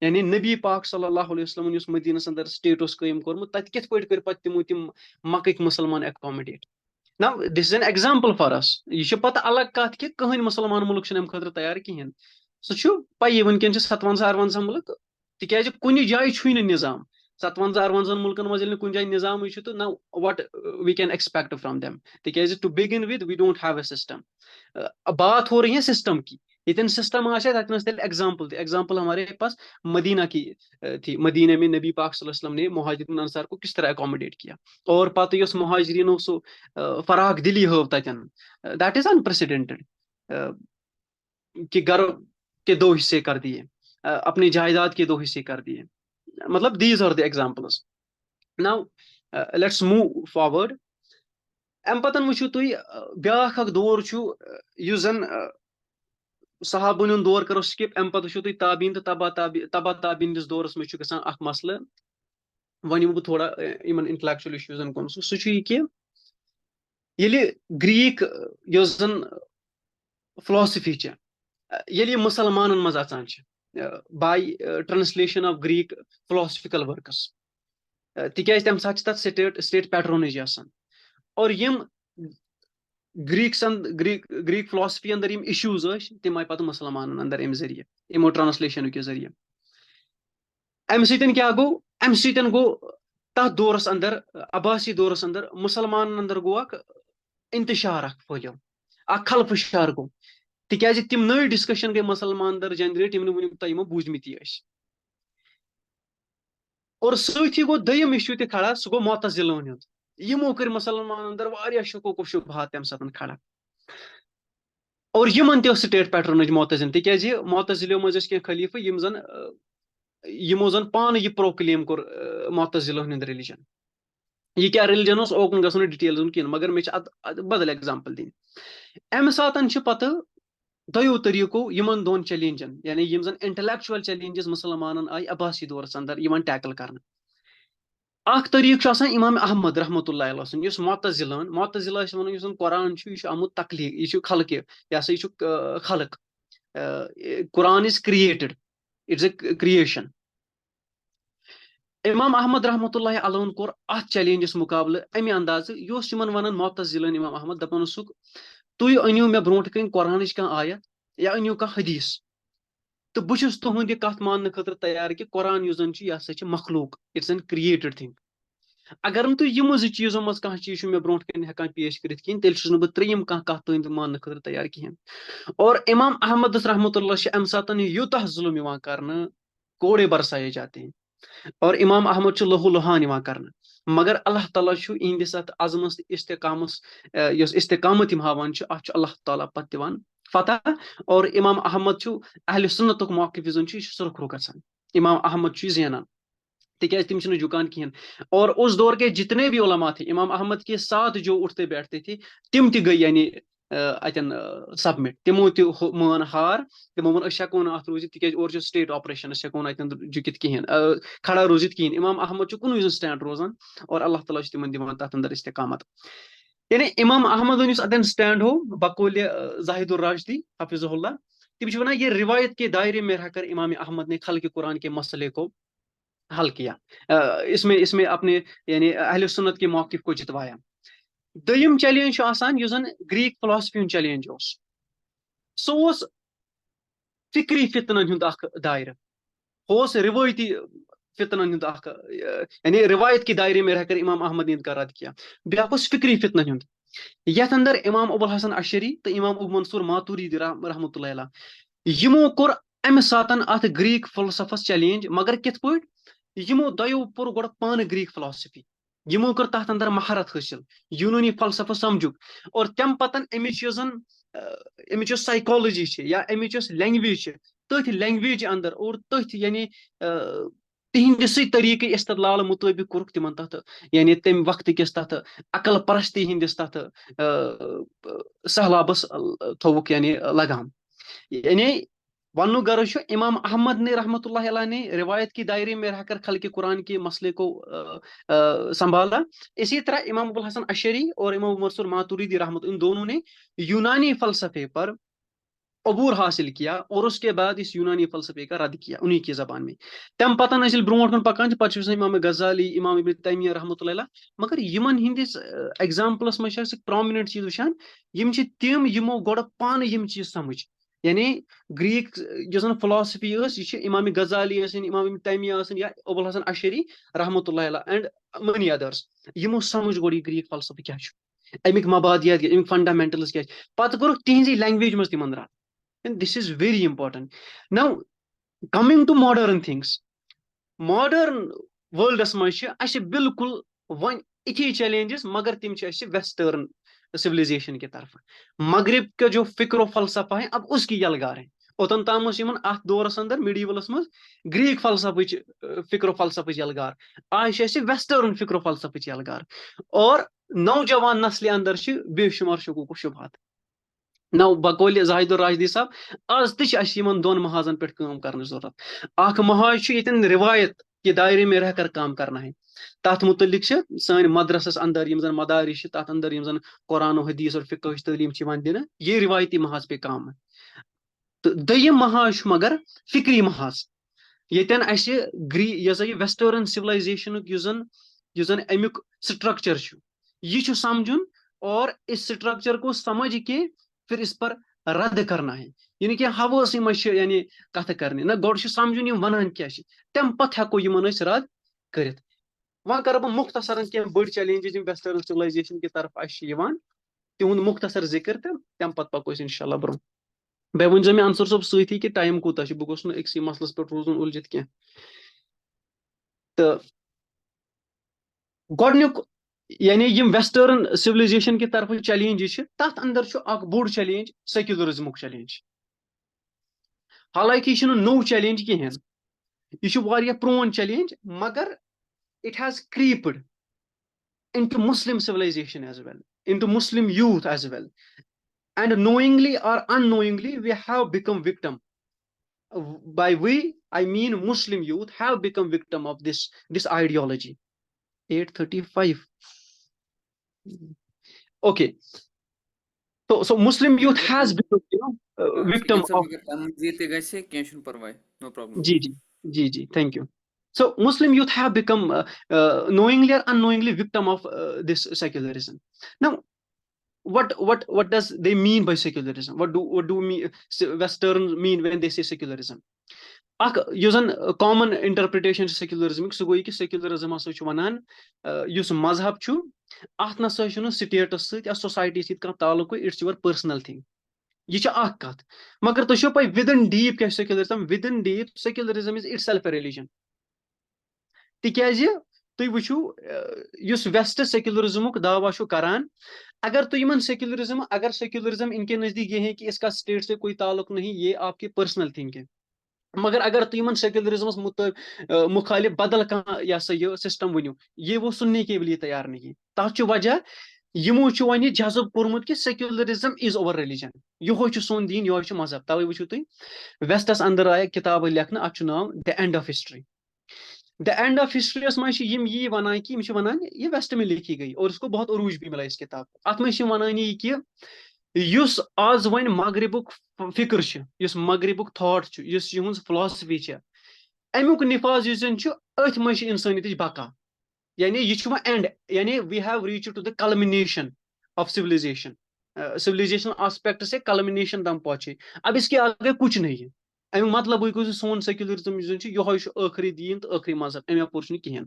यानी नबी पाक सल्लल्लाहु अलैहि वसल्लम उस मदीनस अंदर स्टेट कायम कोरमुत तत कित पट कर तिमो तिम मक्क मुसलमान एकोमोडेट ना this is an example for us यह पता अलग कत कि कहन मुसलमान मुल्क अम खतर तैयार कहें सह पी वनकन 57-58 मुल्क तिकाज कुन जाय निज़ाम 57-58 मुल्कन मज कुन जाय निज़ाम तो ना what we can expect from them तिकाज to begin with we don't have a system बात हो रही है सिस्टम की यतन सिस्टम एग्जाम्पल एग्जाम्पल हमारे पास मदीना की थी मदीना में नबी पाक सल्लल्लाहु अलैहि वसल्लम ने मुहाजिरीन अंसार को किस तरह अकोमोडेट किया और पत मुहाजिरीन सो फराक दिली हव तन दैट इज अनप्रेसिडेंटेड कि घर के 2 हिस्से कर दिए अपनी जायदाद के 2 हिस्से कर दिए मतलब these are the examples now let's move forward um पतन वुचु तुई ब्याख अख दौर जन सहाबन हुंद दौर करो स्किप अम पत वुचु तुई ताबीन तो तबा ताबीन दिस दौरस में गसान अख मसला वन यम बह थोड़ा इन इंटेलेक्चुअल इश्यूजन कुन सह कि ये ग्रीक जन फिलोसफी ये मुसलमान मज अचान by translation of Greek philosophical works तिकाज तम साथ तथ स्टेट पैट्रोनेज और यम ग्रीक फिलासफी अंदर यम इश्यूज तम आय पत मुसलमान अंदर अमि जरिए यमो ट्रांसलेशन के जरिए अमि सतन क्या गो अमि सतन गो तथ दौरस अंदर अब्बासी दौरस अंदर मुसलमान अंदर गो इंतशार फैलो खलफशार गो तिकाज तिम नई डिस्कशन गई मुसलमान अंदर जनरेट यम वन तमो बूझमती और सही गो दयम इश्यू तह खड़ा सह गो मुतजिलन हुंद यमो कर मुसलमान अंदर वारिया शुकूक शुबहात तम साथ खड़ा और यमन तह स्टेट पैटर्न मुतजिल तिकाज मुतजिलो मज कह खलीफ यम जन यमो जन पान यह प्रोक्लेम कोर मुतजिलो हंद रिलीजन यह क्या रिलीजन ओकन गो डिटेल कह मगर मे बदल एग्जाम्पल दिन अमि सात पत दो तरीको यमन दोन चैलेंजन यानी यम जन इंटेलेक्चुअल चैलेंजेस मुसलमान आय अब्बासी दौरस अंदर टैकल कर तरीक इमाम अहमद रहमतुल्लाह अलैह मुतजिला वन कुरान आमुत तकलीक यह खल्क यह यह खल्क Quran is created it's a creation इमाम अहमद रहमतुल्लाह अलैह कोर अत चैलेंजस मुकाबले अमि अंदाज यमन वन मुतजिलन इमाम अहमद दपन तुय अनियो मे ब्रोट कन कुरान कह आयत या अनियो कह हदीस तो बहुत तुहद कत मान खतर तैयार कि कुरान यह मखलूक इट्स एन क्रिएटेड थिंग अगर तुम यमो जो चीजों मज कह चीज मे ब्रोट कन हेकान पेश कर तेल बह त्रेयम कह कत तुंद मान खतर तैयार कहें और इमाम अहमद रहमतुल्लाह अम सात यूतः जुल्म कर कोड़े बरसाए जाते हैं और इमाम अहमद लहू लुहान कर मगर अल्लाह ताला इहंदिस अज़मस इस्तेकामस इस्तेकामत हावान अल्लाह ताला पत दिवान फतह और इमाम अहमद अहल सुन्नत मौक़िफ़ सुरखरू गसान इमाम अहमद ज़ेनान तिकाज तिम झुकान कहें और उस दौर के जितने भी उलमा थे इमाम अहमद के साथ जो उठते बैठते थे तिम गई यानी अतन सबमिट तिमो मान हार तिमो वन हेको अत रूजित तिकाज और स्टेट ऑपरेशन हेको अतन झुकित कहें खड़ा रोजित कहें इमाम अहमद कुन स्टैंड रोजान और अल्लाह ताला तिमन दिवान तथ अंदर इस्तेकामत यानी इमाम अहमद अतन स्टैंड हो बकौल जाहिदुर राशिदी हफिज़हुल्लाह तिम वन ये रिवायत के दायरे में रहकर इमाम अहमद ने खल्क कुरान के मसले को हल किया इसमें इसमें अपने यानी अहले सुन्नत के मौक़िफ़ को जितवाया दयम चैलेंज जन ग्रीक फिलासफी चैलेंज सह फिक्री फितन हुंद दायरे रिवायती फितन हुंद यानी रिवायत के दायरे में रहकर इमाम अहमद ने इनका रद्द किया ब्याक फिक्री फितन हुंद यथ अंदर इमाम अबुल हसन अशरी तो इमाम अबू मंसूर मातुरीदी रहमतुल्लाह अलैह यमो कोर अमि सातन अत ग्रीक फलसफस चैलेंज मगर कित पट यमो दयो पुर गोड़ पान ग्रीक फिलासफी यमो कर तथ अंदर महारत हासिल यूनानी फलसफा समझुक और तम पतन अमिच अमिच साइकोलॉजी या अमिच लैंग्वेज तथ लैंग्वेज अंदर और तथ यानी तिहंदिस तरीके इस्तदलाल मुताबिक कोर्क तिमन तथ यानी तम वक्त किस तथ अकल परस्ती हिंदिस तथ सहलाबस थोक यानी लगाम यानी वन गर्ज इमाम अहमद ने रहमतुल्लाह अलैह ने रिवायत की दायरे में रहकर खल्क कुरान के मसले को संभाला। इसी तरह इमाम अबुल हसन अशरी और इमाम मंसूर मातुरीदी रहमत इन दोनों ने यूनानी फलसफे पर अबूर हासिल किया और उसके बाद इस यूनानी फलसफे का रद्द किया उन्हीं की जबान में तम पतन ब्रोट कन पकान पे इमाम गजाली इमाम इब्न तैमिया रहमतुल्लाह अलैह मगर यमन हिंदिस एग्जाम्पलस मज प्रोमिनेंट चीज वुचान यम तिम यमो गोड़ पान यम चीज समझ यानी ग्रीक जो फिलासफी यह इमाम गजाली इमाम इब्न तैमिया या अबुल हसन अशरी रहमतुल्लाह अलैह एंड मनी अदर्स यमो समझ गोड़ ग्रीक फलसफा क्या अमिक मबादियात अमिक फंडामेंटल्स क्या पत कोर तिहंजी लैंग्वेज मज तिमन रद्द and this is very important now coming to modern things modern world as बिल्कुल वन इथी challenges मगर तिम वेस्टर्न सिविलाइजेशन की तरफ मगरिब का जो फिक्र फलसफा है अब उसकी यलगार है ओतन ताम अत दौरस अंदर मिडीवलस मज ग्रीक फलसफच फिक्र फलसफच यलगार आज वेस्टर्न फिक्र फलसफच यलगार और नौजवान नस्ल अंदर बेशुमार शकूक शुबहात नौ बकौल जाहिदुर राशिदी साहब आज तन दोन महाजन पे कर जरूरत महाज यन रिवायत के दायरे में रहकर काम करना है तथ मुतलिक सान मदरसस अंदर यम जन मदारिश तथ अंदर यम जन कुरान हदीस और फिक्र तलीम दिन ये रिवायती महाज पे काम है तो दयम महाज मगर फिक्री महाज यन यह वेस्टर्न सिविलाइजेशन अमुक स्ट्रक्चर यह समझुन और इस स्ट्रक्चर को समझ के फिर इस पर रद्द करना है, यानी कि हवासी मज यानी कथ करने ना गोड समझुन यम वनान क्या तम पत हेको यमन रद्द करित। वह कर बह मुख्तसरन कह बड़ चैलेंजेस वेस्टर्न सिविलाइजेशन की तरफ तिहुंद मुख्तसर जिक्र तो तम पत पको इंशाल्लाह ब्रो। बे वन मे अंसर सोब सही कि टाइम कूत बह गोस मसलस पे रोजन उलझित कह। तो गोडनुक यानी यम वेस्टर्न सिविलाइजेशन की तरफ चैलेंज तथ अंदर बोड़ चैलेंज सेक्युलरिज्म चैलेंज। हालांकि यह नो चैलेंज कहें, यह प्रोन चैलेंज, मगर it has creeped into Muslim civilization as well, into Muslim youth as well, and knowingly or unknowingly we have become victim. By we I mean Muslim youth have become victim of this ideology. 8:35. Okay, so Muslim youth अगर has कम become victim सेकंड सब of अगर कम जीते गए कैंशन परवाय नो प्रॉब्लम। जी, thank you. So Muslim youth have become knowingly or unknowingly victim of this secularism. Now what does they mean by secularism? What do Western mean when they say secularism? Common interpretation secularism सह गो कि secularism one मजहब अत ना status सत society सत तालुक, it's your personal thing, यह कत। मगर तुम पे विद इन डीप क्या secularism, within deep secularism is itself a religion. तिकाज तुम वुचु वेस्ट सेक्युलरिज्म दावा करान, अगर तुम सेक्युलरिज्म इनके नजदीक ये है कि इसका स्टेट से कोई ताल्लुक नहीं, ये आपकी पर्सनल थिंग है। मगर अगर तुम सेक्युलरिज्म मुखालिफ बदल कह यह सिस्टम वनो, ये वो सुनने के लिए तैयार नहीं। तथ वजह यमो वन जज्ब कोर्मुत कि सेक्युलरिज्म इज ओवर रिलीजन, यो सोन दीन, यह मजहब। तवे वो तुम वेस्टस अंदर आय किताब लिखना, अत नाव the end of history. The end of history मज ये वन कि ये वेस्ट में लिखी गई और इसको बहुत अरूज भी मिला इस किताब। अत वन ये कि आज वन मगरिबुक फिक्र, मगरिबुक थॉट, फिलासफी, अमुक निफाज अथ मज इंसानियत बका, यानी यह एंड, यानी we have reached to the culmination of civilization. Civilization aspect से कल्मिनेशन तम पहुंचे, अब इसके आगे कुछ नहीं है। अमुक मतलब गो सोन सेक्युलरिज्म यह आखिरी दीन तो आखिरी मजहब, अमे अपोर कहें।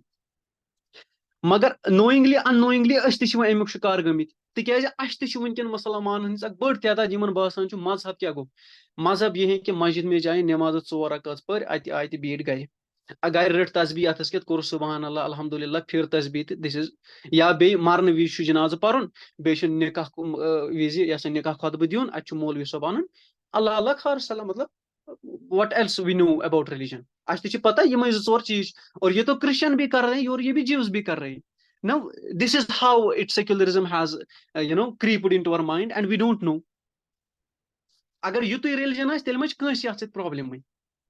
मगर नोइंगली अनोइंगली अमुक शिकार गमित, तिकाज वनकन मुसलमान हंस बड़ तादाद बासान मजहब क्या गो। मजहब यह है कि मस्जिद में जाए, नमाज 4 रकात पर आय बीट गए, अगर रट तस्बी अथस के कोर सुबहान अल्लाह अल्हम्दुलिल्लाह, फिर तस्बी दिस इज, या बे मरन विज जनाज पर्न, बे निकाह विज निकाह खुतबह दिन, अत मौलवी सोबान अल्लाह अल्लाह खार सलाम, मतलब what else we know about religion. अच्छी पता ये 2 चीज, और ये तो क्रिश्चियन भी कर रहे हैं और ये भी जीव्स भी कर रहे हैं। Now this is how it secularism has creeped into our mind and we don't know. अगर युत रिलीजन आस तेल मज कंस ये problem.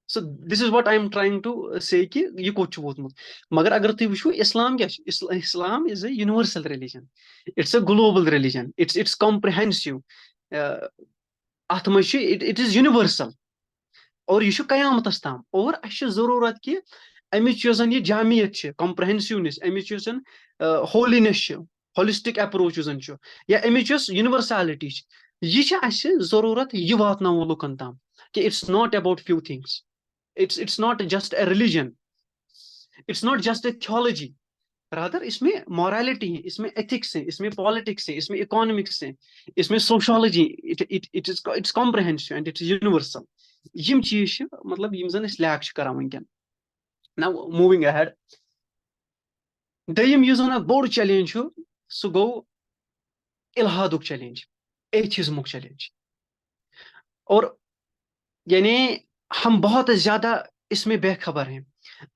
So this is what I am trying to say कि ये कोच वोतमुत। मगर अगर तुम वुचो इस्लाम क्या, इस्लाम is a universal religion, it's a global religion, it's comprehensive, अत मज it is universal, और यह कयामतस ताम। और अस जरूरत कि अमिच ये जामियत, कॉम्प्रहेंसिवनेस, अमिच होलीनेस, होलिस्टिक अप्रोच या अमिच यूनिवर्सैलिटी, यह जरूरत यह वातनावो लुकन ताम कि it's not about few things, it's not just a religion, it's not just a theology, rather इसमें morality है, इसमें ethics है, इसमें politics है, इसमें economics है, इसमें sociology, it's comprehensive and it's universal। यम चीज मतलब यम जन लैक करान वनकन। Now moving ahead, दयम यह बोड़ चैलेंज सह गो इल्हादुक चैलेंज, एथिज्मुक चैलेंज। और यानी हम बहुत ज्यादा इसमें बेखबर हैं।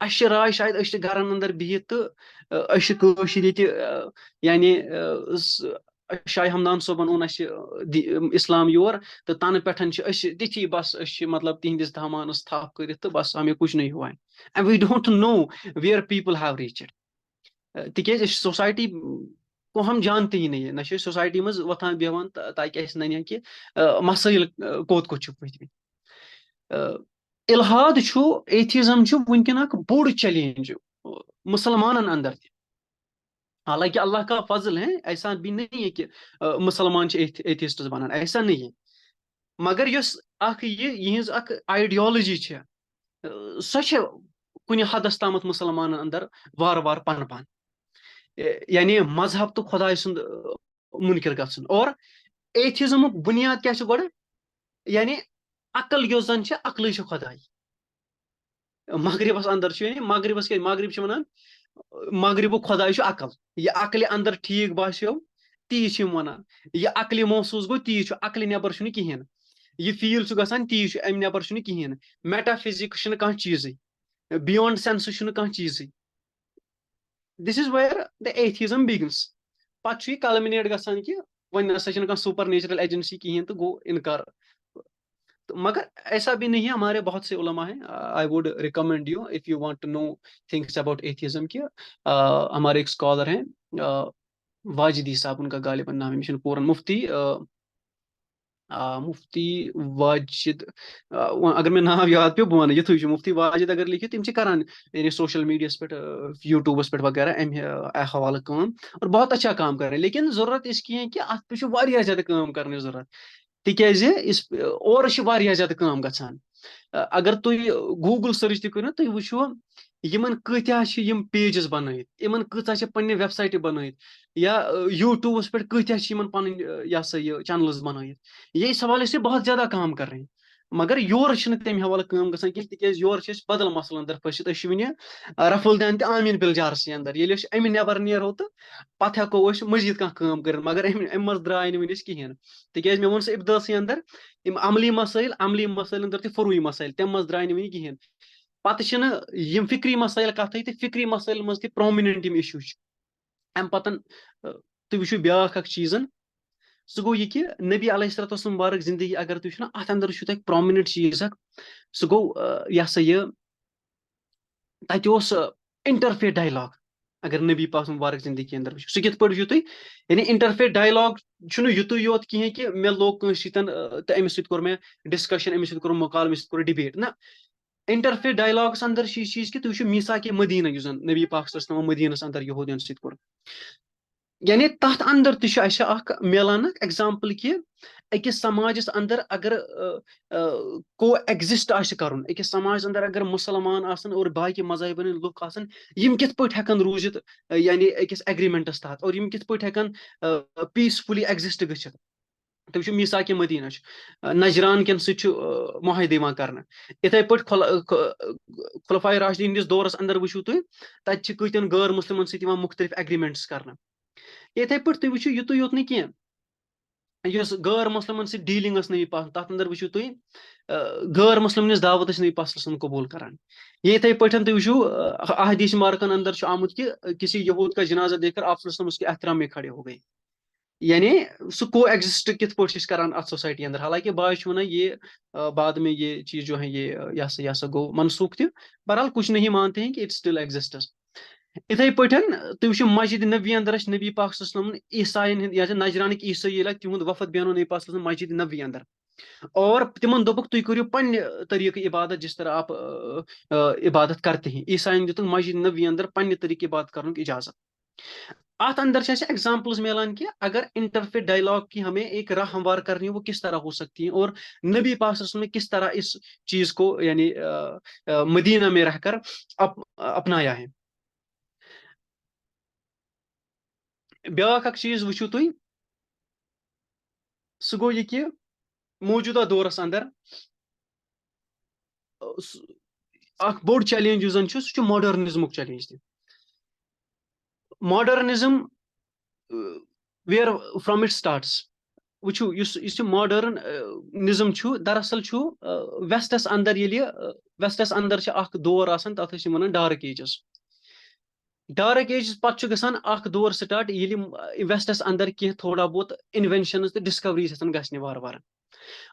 अश राय शायद अश घरन अंदर बिहित तो यानी Shah Hamdan Soban own Islam your, तो तन पे तिथि बस मतलब तिहंदिस धमानस थप कर, तो बस हमें कुछ नहीं हुआ है, and we don't know where people have reached. तिकाज सोसाइटी को हम जानते ही नहीं है, ना सोसाइटी मज वथान बेहान ताकि नन कि मसाइल कोत कोत पत्म। इल्हाद एथिज्म वनकन बोड़ चैलेंज मुसलमान अंदर। हालांकि अल्लाह का फजल है, ऐसा भी नहीं है कि मुसलमान एथिस्ट बनान, ऐसा नहीं है, मगर यस अख ये यहज अख आइडियोलॉजी छ, सो छ कुन हदस तामत मुसलमान अंदर वार वार पनपान, यानी मजहब तो खुदा सुंद मुनकर गसन। और एथिज्म बुनियाद क्या छ गोड़, यानी अकल योस जन छ, अकल खुदाई। मगरिबस अंदर छ, यानी मगरिबस के मगरिब छ वनान मगरिब खुदाई छ अकल, ये अकल अंदर ठीक बास्यो ती छ वनान, ये अकल महसूस गो ती छ, अकल नेबर छ कहें, ये फील गसान ती छ, अम नेबर छ कहें। मेटाफिजिक्स कह चीज, बियॉन्ड सेंस कह चीज। This is where the atheism begins. पे कलमिनेट गसान कि वन ना सुपर नेचुरल एजेंसी कहें, तो गो इनकार। तो मगर ऐसा भी नहीं है, हमारे बहुत से उलमा हैं। I would recommend you if you want to know things about atheism कि हमारे एक स्कॉलर हैं वाजिदी साहब, उनका गालिबन नाम है, मिशन पूरन मुफ्ती मुफ्ती वाजिद, अगर मैं नाम याद पे बह वन यु मुफ्ती वाजिद अगर लिखियो तम करान यानी सोशल मीडिया पे यूट्यूबस पे वगैरह अम हवाले काम, और बहुत अच्छा काम कर रहे हैं। लेकिन जरूरत इसकी है कि अत पे वारिया ज्यादा काम करने जरूरत, तिकाज इस और ज्यादा काम गसान। अगर तुम गूगल सर्च तु करो, तुम वो यमन कत्या यम पेजेस बनाइट, यमन कत्या पन्ने वेबसाइट बनाइट, या यूट्यूबस पे कत्या यमन पन यह सा ये चैनल्स बनाइट, ये सवाल से बहुत ज्यादा काम कर रहे हैं। मगर योर तम हवाले काम गसान कह, तिकाज योर बदल मसल अंदर फसित वन रफुल दान तो आमीन बिल जारस अंदर, ये अमि नबर नेरो तो पत हेको मजीद कम कर, मगर अम मज द्राय वन कहें। तिकाज मे वो इब्तदास अंदर अमली मसाइल अंदर तो फरूई मसाइल, तम मज द्राय वन कहें। पत फिक्री मसाइल कथ, तो फिक्री मसाइल मज ति प्रोमिनेंट इशू अम पतन तुम वो ब्या चीजन, सह गो ये कि नबी अलैहिस्सलातु मुबारक जिंदगी अगर तुम ना अत अंदर तुम प्रोमिनेंट चीज सह गो यह सा ये तत इंटरफेथ डायलॉग। अगर नबी पाक मुबारक जिंदगी अंदर सह कित पे तुम, यानी इंटरफेथ डायलॉग युत योत कहें कि मे लोग तो अमिस सत मे डिस्कशन, अमिस सत मुकाल, अमिस सत डिबेट ना। इंटरफेथ डायलॉग्स अंदर चीज कि तुम मीसा के मदीना युस नबी पाक मदीनस अंदर यहूदियन सत कोर, यानी तथ अंदर तक मिलान एग्जाम्पल कि अकिस समाजस अंदर अगर को एग्जिस्ट कर, अकिस समाज अंदर अगर मुसलमान आसन और बाकी मजहबन लुक आसन, यम कित पट हेकन रूजित यानी अकिस एग्रीमेंटस तहत, और यम कित पट हेकन पीसफुली एग्जिस्ट गच्छित। तुम मीसा के मदीना नजरान कन सहिद कर, इथे पे खुलफाए राशिदीन हंदिस दौरस अंदर वो तुम तत कतन गैर मुस्लिमन सत मुख्तलिफ एग्रीमेंट्स कर। इथे पे तुम वो युत योत नहीं कह गैर मुस्लिमन सत डीलिंग नबी पाक, तथ अंदर वो तुम गैर मुस्लिम दावत नबी पाक कबूल करान। ये इथे पे तुम वो अहदीस मुबारकन अंदर आमुत कि किसी यहूद का जनाजा देखकर आप उसके एहतराम में खड़े हो गए, यानी सह को एग्जिस्ट कित पे करान अत सोसाइटी अंदर। हालांकि बाज वन ये बाद में ये चीज जो है ये यह सा गो मनसूख त, बहरहाल कुछ नहीं मानते हैं कि इट स्टिल एग्जिस्ट। इथे पे तुम मस्जिद नबी अंदर नबी पाक ईसाइन या नजरानिक ईसाई तिहद वफद बेनो नबी पाक मस्जिद नबी अंदर, और तिमन दोपक तुम करो पन्ने तरीके इबादत जिस तरह आप इबादत करते हैं। ईसाइन दितुक मस्जिद नबी अंदर पन्ने तरीके इबादत करने की इजाजत। अत अंदर एग्जाम्पल्स मिलान कि अगर इंटरफेथ डायलॉग की हमें एक राह हमवार करनी हो, वो किस तरह हो सकती है, और नबी पाक ने किस तरह इस चीज को यानी मदीना में रहकर अपनाया है। ब्या चीज वो तुम सह गो ये कि मौजूदा दौरस अंदर बोड़ चैलेंज सह modernism challenge. Modernism where from it starts वो मॉडर्निज्म दरअसल वेस्टस अंदर वेस्टस अंदर दौर आसान, तथ वन डार्क एजस। डार्क एज पे गसान दौर स्टार्ट ये वेस्टस अंदर कह थोड़ा बहुत इन्वेंशन तो डिस्कवरीज गि वार वार।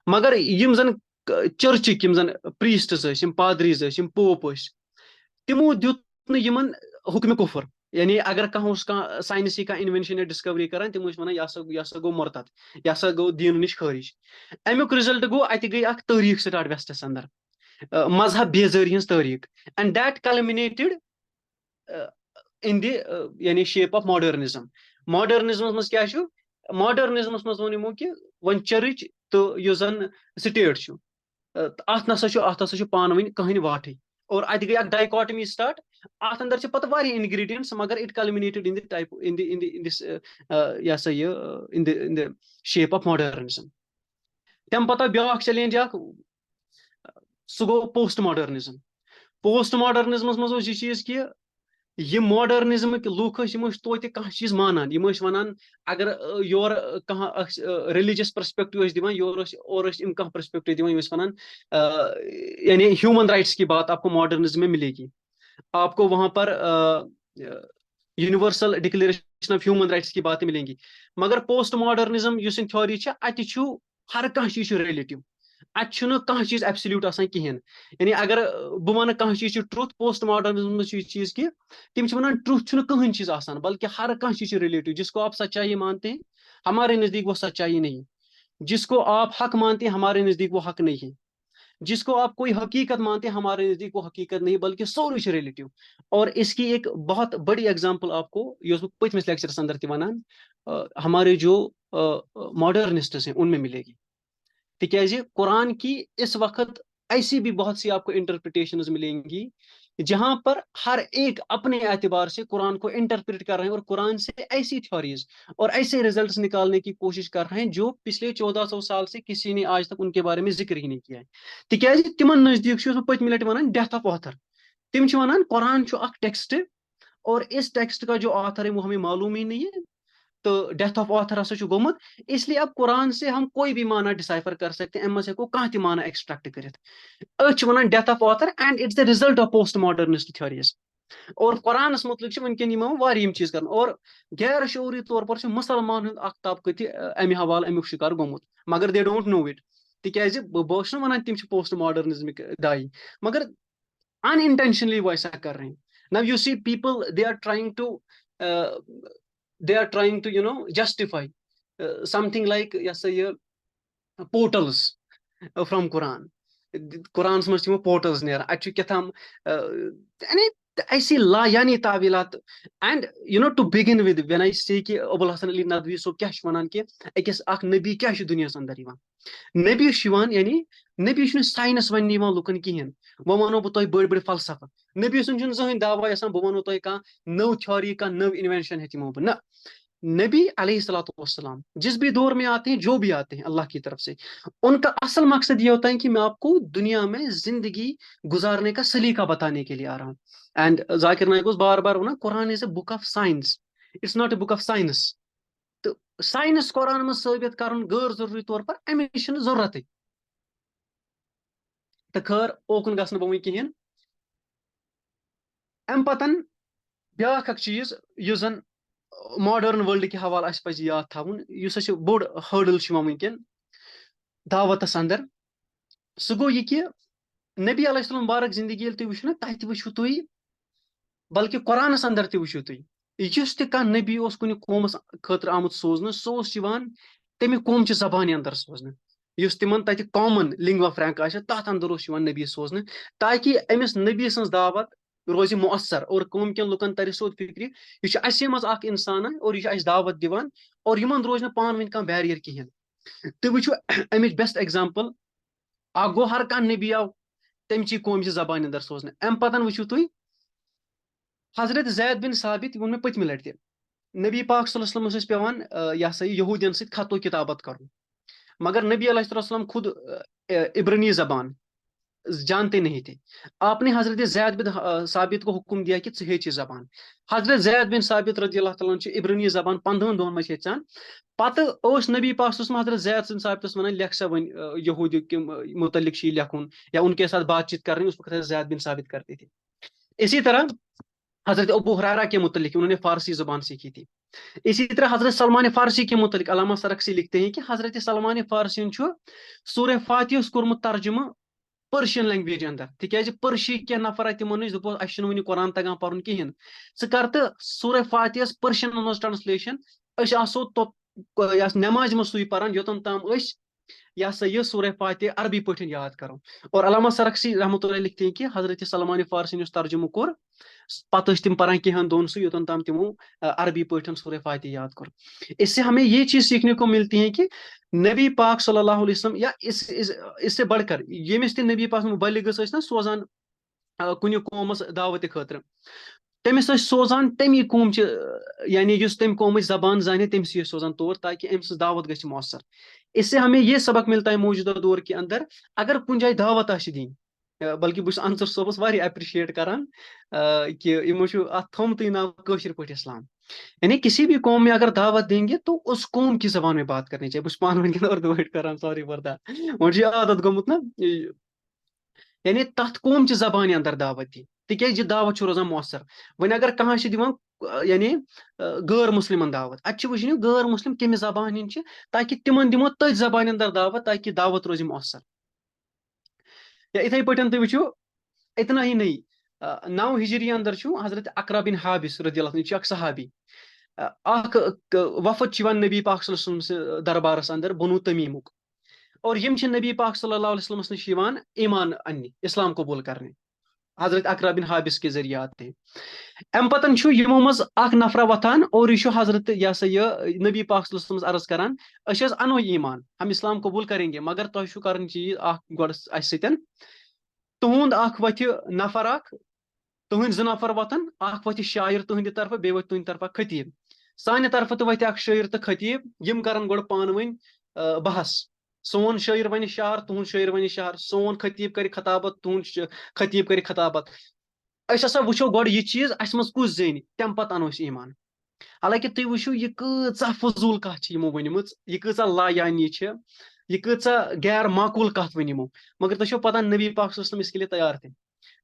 मगर यम जन चर्चिक यम जन प्रीस्ट्स पादरीज पोप तिमो दुत यमन हुक्म कुफर, यानी अगर कह साइंसी का इन्वेंशन या डिस्कवरी करान तिम वन यह गो मुर्तद, यह गो दीन नश खारिज। अमुक रिजल्ट गो अत गई तारीख स्टार्ट वेस्टस अंदर, मजहब बेजारी हज तारीख, and that culminated in the yani shape of modernism. Modernism mas kya chu? Modernism mas wonimo ki one church to yuzan state chu. Ath nasa chu pan win kahin wathi. और अत गई dichotomy start अत अंदर से पता वारी ingredients मगर it culminated in the type in this या सा ये in the shape of modernism तम पता ब्याख चैलेंज सह गो पोस्ट मॉडर्निज्म मज यह चीज कि यह मॉडर्निज्म लूख तोते कह चीज मानान वन अगर योर कह रिलीजियस पर्सपेक्टिव दिवान और कह पर्सपेक्टिव दिवान वन यानी ह्यूमन राइट्स की बात आपको मॉडर्निज्म में मिलेगी आपको वहां पर universal declaration of human rights की बातें मिलेंगी मगर पोस्ट मॉडर्निज्म थ्योरी अत हर कह चीज रिलेटिव अत कह चीज एब्सोल्यूट कहें यानी अगर बह वन कह चीज ट्रुथ पोस्ट मॉडर्निज्म चीज कि तम वन ट्रुथ कहीं चीज बल्कि हर कह चीज रिलेटिव जिसको आप सच्चाई मानते हैं हमारे नजदीक वो सच्चाई नहीं जिसको आप हक मानते हैं हमारे नजदीक वो हक नहीं है जिसको आप कोई हकीकत मानते हैं हमारे नजदीक वो हकीकत नहीं बल्कि सोरी रिलेटिव और इसकी एक बहुत बड़ी एग्जांपल आपको पतमिस लेक्चरस अंदर वन हमारे जो मॉडर्निस्ट्स हैं उनमें मिलेगी तिकाज़े कुरान की इस वक्त ऐसी भी बहुत सी आपको इंटरप्रिटेशंस मिलेंगी जहां पर हर एक अपने एतबार से कुरान को इंटरप्रेट कर रहे हैं और कुरान से ऐसी थ्योरीज और ऐसे रिजल्ट्स निकालने की कोशिश कर रहे हैं जो पिछले 1400 साल से किसी ने आज तक उनके बारे में जिक्र ही नहीं किया है तिकाज़े तिमन नजदीक पतम लट वन डेथ ऑफ ऑथर तिम वन कुरान टेक्स्ट और इस टेक्स्ट का जो ऑथर है वो हमें मालूम ही नहीं है तो डेथ ऑफ ऑथर हसा गोमुत इसलिए अब कुरान से हम कोई भी माना डिसाइफर कर सकते हैं एम को कह माना एक्सट्रैक्ट कर one death of author and it's the result of post modernist theories और कुरान मुतलिक वनकन चीज कर और गैर शूरी तौर पर मुसलमान तबकत अमे हवाल अमुक शिकार गोमुत मगर दे डोंट नो इट तिकाज़े बस वन तम पोस्ट मॉडर्निज्मिक दाई मगर अनइंटेंशनली वो ऐसा कर रहे हैं now you see people they are trying to justify something like portals from Quran मज portals नेरा अत कथाम ऐसी लायानी तावीलात and to begin with when I say कि अबुल हसन अली नदवी सो क्या वनान कि अकिस अख नबी क्या दुनिया अंदर नबी यानी नबी साइंस वन लुकन कहें वो वनो बह तुम बड़ बड़ फलसफा नबी सुन जहन दावा बह वनो तुम कह नव थ्योरी कह नव इन्वेंशन है तिमो न नबी अलैहिस्सलाम जिस भी दौर में आते हैं जो भी आते हैं अल्लाह की तरफ से उनका असल मकसद ये होता है कि मैं आपको दुनिया में जिंदगी गुजारने का सलीका बताने के लिए आ रहा हूँ एंड जाकिर नाइक बार बार वना Quran is a book of science it's not a book of science तो साइंस कुरान में साबित कर गैर जरूरी तौर पर अमे जरूरत तो खैर ओकुन गसन बह कहें अम पतन ब्याख चीज जन मॉडर्न वर्ल्ड के हवाले पे याद थवन बोड़ हर्डल वनकन दावतस अंदर सह गो यह कि नबी अलैहिस्सलाम बारक जिंदगी तुम वो तत वो तुम बल्कि कुरानस अंदर वो तुम युस कह नबी कुन कौमस खतर आमुत सोजन सह तमें कौम जबान अंदर सोजन युस तिमन तत कॉमन लिंग्वा फ्रैंका तथ अंदर नबी सोजन ताकि अमिस नबी सज दावत रोज मुअसर और कौम के लुकन तर सोद फिक्री यह मज इंसान और यह दावत दिवान और यमन रोज पान वन कह बैरियर कहें तो वो अमिच बेस्ट एग्जाम्पल गो हर कह नबी आव तमची कौम जबान अंदर सोजन अम पतन वो तुम हजरत जैद बिन साबित वो पतम लट नबी पाक सल्लल्लाहु अलैहि वसल्लम पेवान यह सा यहूदियन सत खतो किताबत कर मगर नबी अलैहिस्सलाम खुद इब्रानी जबान जानते नहीं थे आपने हजरत जैद बिन साबित को हुक्म दिया कि हेच जबान हजरत जैद बिन साबित रज़ियल्लाहु तआला अन्हु इब्रानी जबान 15 दोन मज हेचान पत नबी पाक हजरत जैद बिन साबित वन लिख सा वन यहूदी के मुतल्लिक लिखुन या उनके साथ बातचीत करनी उस वक्त जैद बिन साबित करते थे इसी तरह हजरत अबू हुरैरा के मुतल्लिक उन्होंने फारसी जबान सीखी थी इसी तरह हजरत सलमान फारसी के मुतल्लिक अल्लामा सरक्सी लिखते हैं कि हजरत सलमान फारसी सूरह फातिहा कोर्मुत तर्जुमा पर्शियन लैंग्वेज अंदर तिकाज़े पर्शी क्या नफर तिमन वन कुरान तगान पर्न कहें स कर तो सूरह फातिहा पर्शियन मज ट्रांसलेशन आसो तो नमाज मज सुई पारान योतन ताम यह सा ये सूरह फातिहा अरबी पठन याद करो। और अलामा सरक्सी रहमतुल्लाह लिखते हैं कि हजरत सलमान फारसी ने तर्जुमा कोर पत तिम परान कह दोन सु योतन तम तिमो अरबी पठन सूरह फातिहा याद कर। इससे हमें ये चीज सीखने को मिलती है कि नबी पाक सल्लल्लाहु अलैहि वसल्लम या इससे बढ़कर यमिस नबी पाक मुबलिग ना सोजान कुन कौमस दावत खतर तमिस सोजान तमी कौम यानी तम कौम जबान जाने तमिस सोजान तौर ताकि अम्स दावत गि मौसर। इससे हमें यह सबक मिलता है मौजूदा दौर के अंदर अगर कुछ जाए दावत दी बल्कि बस अंसर सोबस वारिया एप्रिशिएट करान कि यमो थोमतुई नाव कशिर पठ इस्लाम। यानी किसी भी कौम में अगर दावत देंगे तो उस कौम की जबान में बात करनी चाहिए। बस पान वन उर्दू कर सॉरी फॉर दैट वो आदत गोमुत ना यानी तथ कौम च जबान अंदर दावत दी तिकेज यह दावत रोजान मौसर। वन अगर कह दिवान यानी गैर मुस्लिम दावत अत वुचन गैर मुस्लिम कम जबान हंद ताकि तिमन दिमो तथ जबान अंदर दावत ताकि दावत रोज मौसर। या इथे पटन तुम वो इतना ही नहीं 9 हिजरी अंदर हजरत अकरा बिन हाबिस रदियल्लाहु अन्हु अख सहाबी वफद नबी पाक सल्लल्लाहु अलैहि वसल्लम दरबारस अंदर बनु तमीमुक और यम नबी पाक सल्लल्लाहु अलैहि वसल्लम निश ईमान अन्य इस्लाम कबूल करने हजरत अकरा बिन हाबिस के जरिए आते हैं। अम पतन यमो मज नफरा वथान और यह हजरत यह नबी पाक सल्लल्लाहु अलैहि वसल्लम अर्ज करान अस अनो ईमान हम इस्लाम कबूल करेंगे मगर तुम कर चीज गोड़ तुंद वथ नफर तुंद 2 नफर वतन वथ शायर तुंद तरफ बे वथ तुंद तरफ खतीब साने तरफ तो वथ शायर तो खतीब यम करन गोड़ पान वन बहस सोन शायर वन शार तुंद शायर वन शार सोन खतीब कर खताबत तुंद खतीब कर खताबत अस वो गोड़ यह चीज अस मज कुछ जेन तम पत अनो ईमान। हालांकि तुम वो यह कचा फजूल कत यमो वनम यह कचा लायानी यह कचा गैर माकूल कत वनमो मगर तुम पता नबी पाक सल्लल्लाहु अलैहि वसल्लम इसके लिए तैयार थे।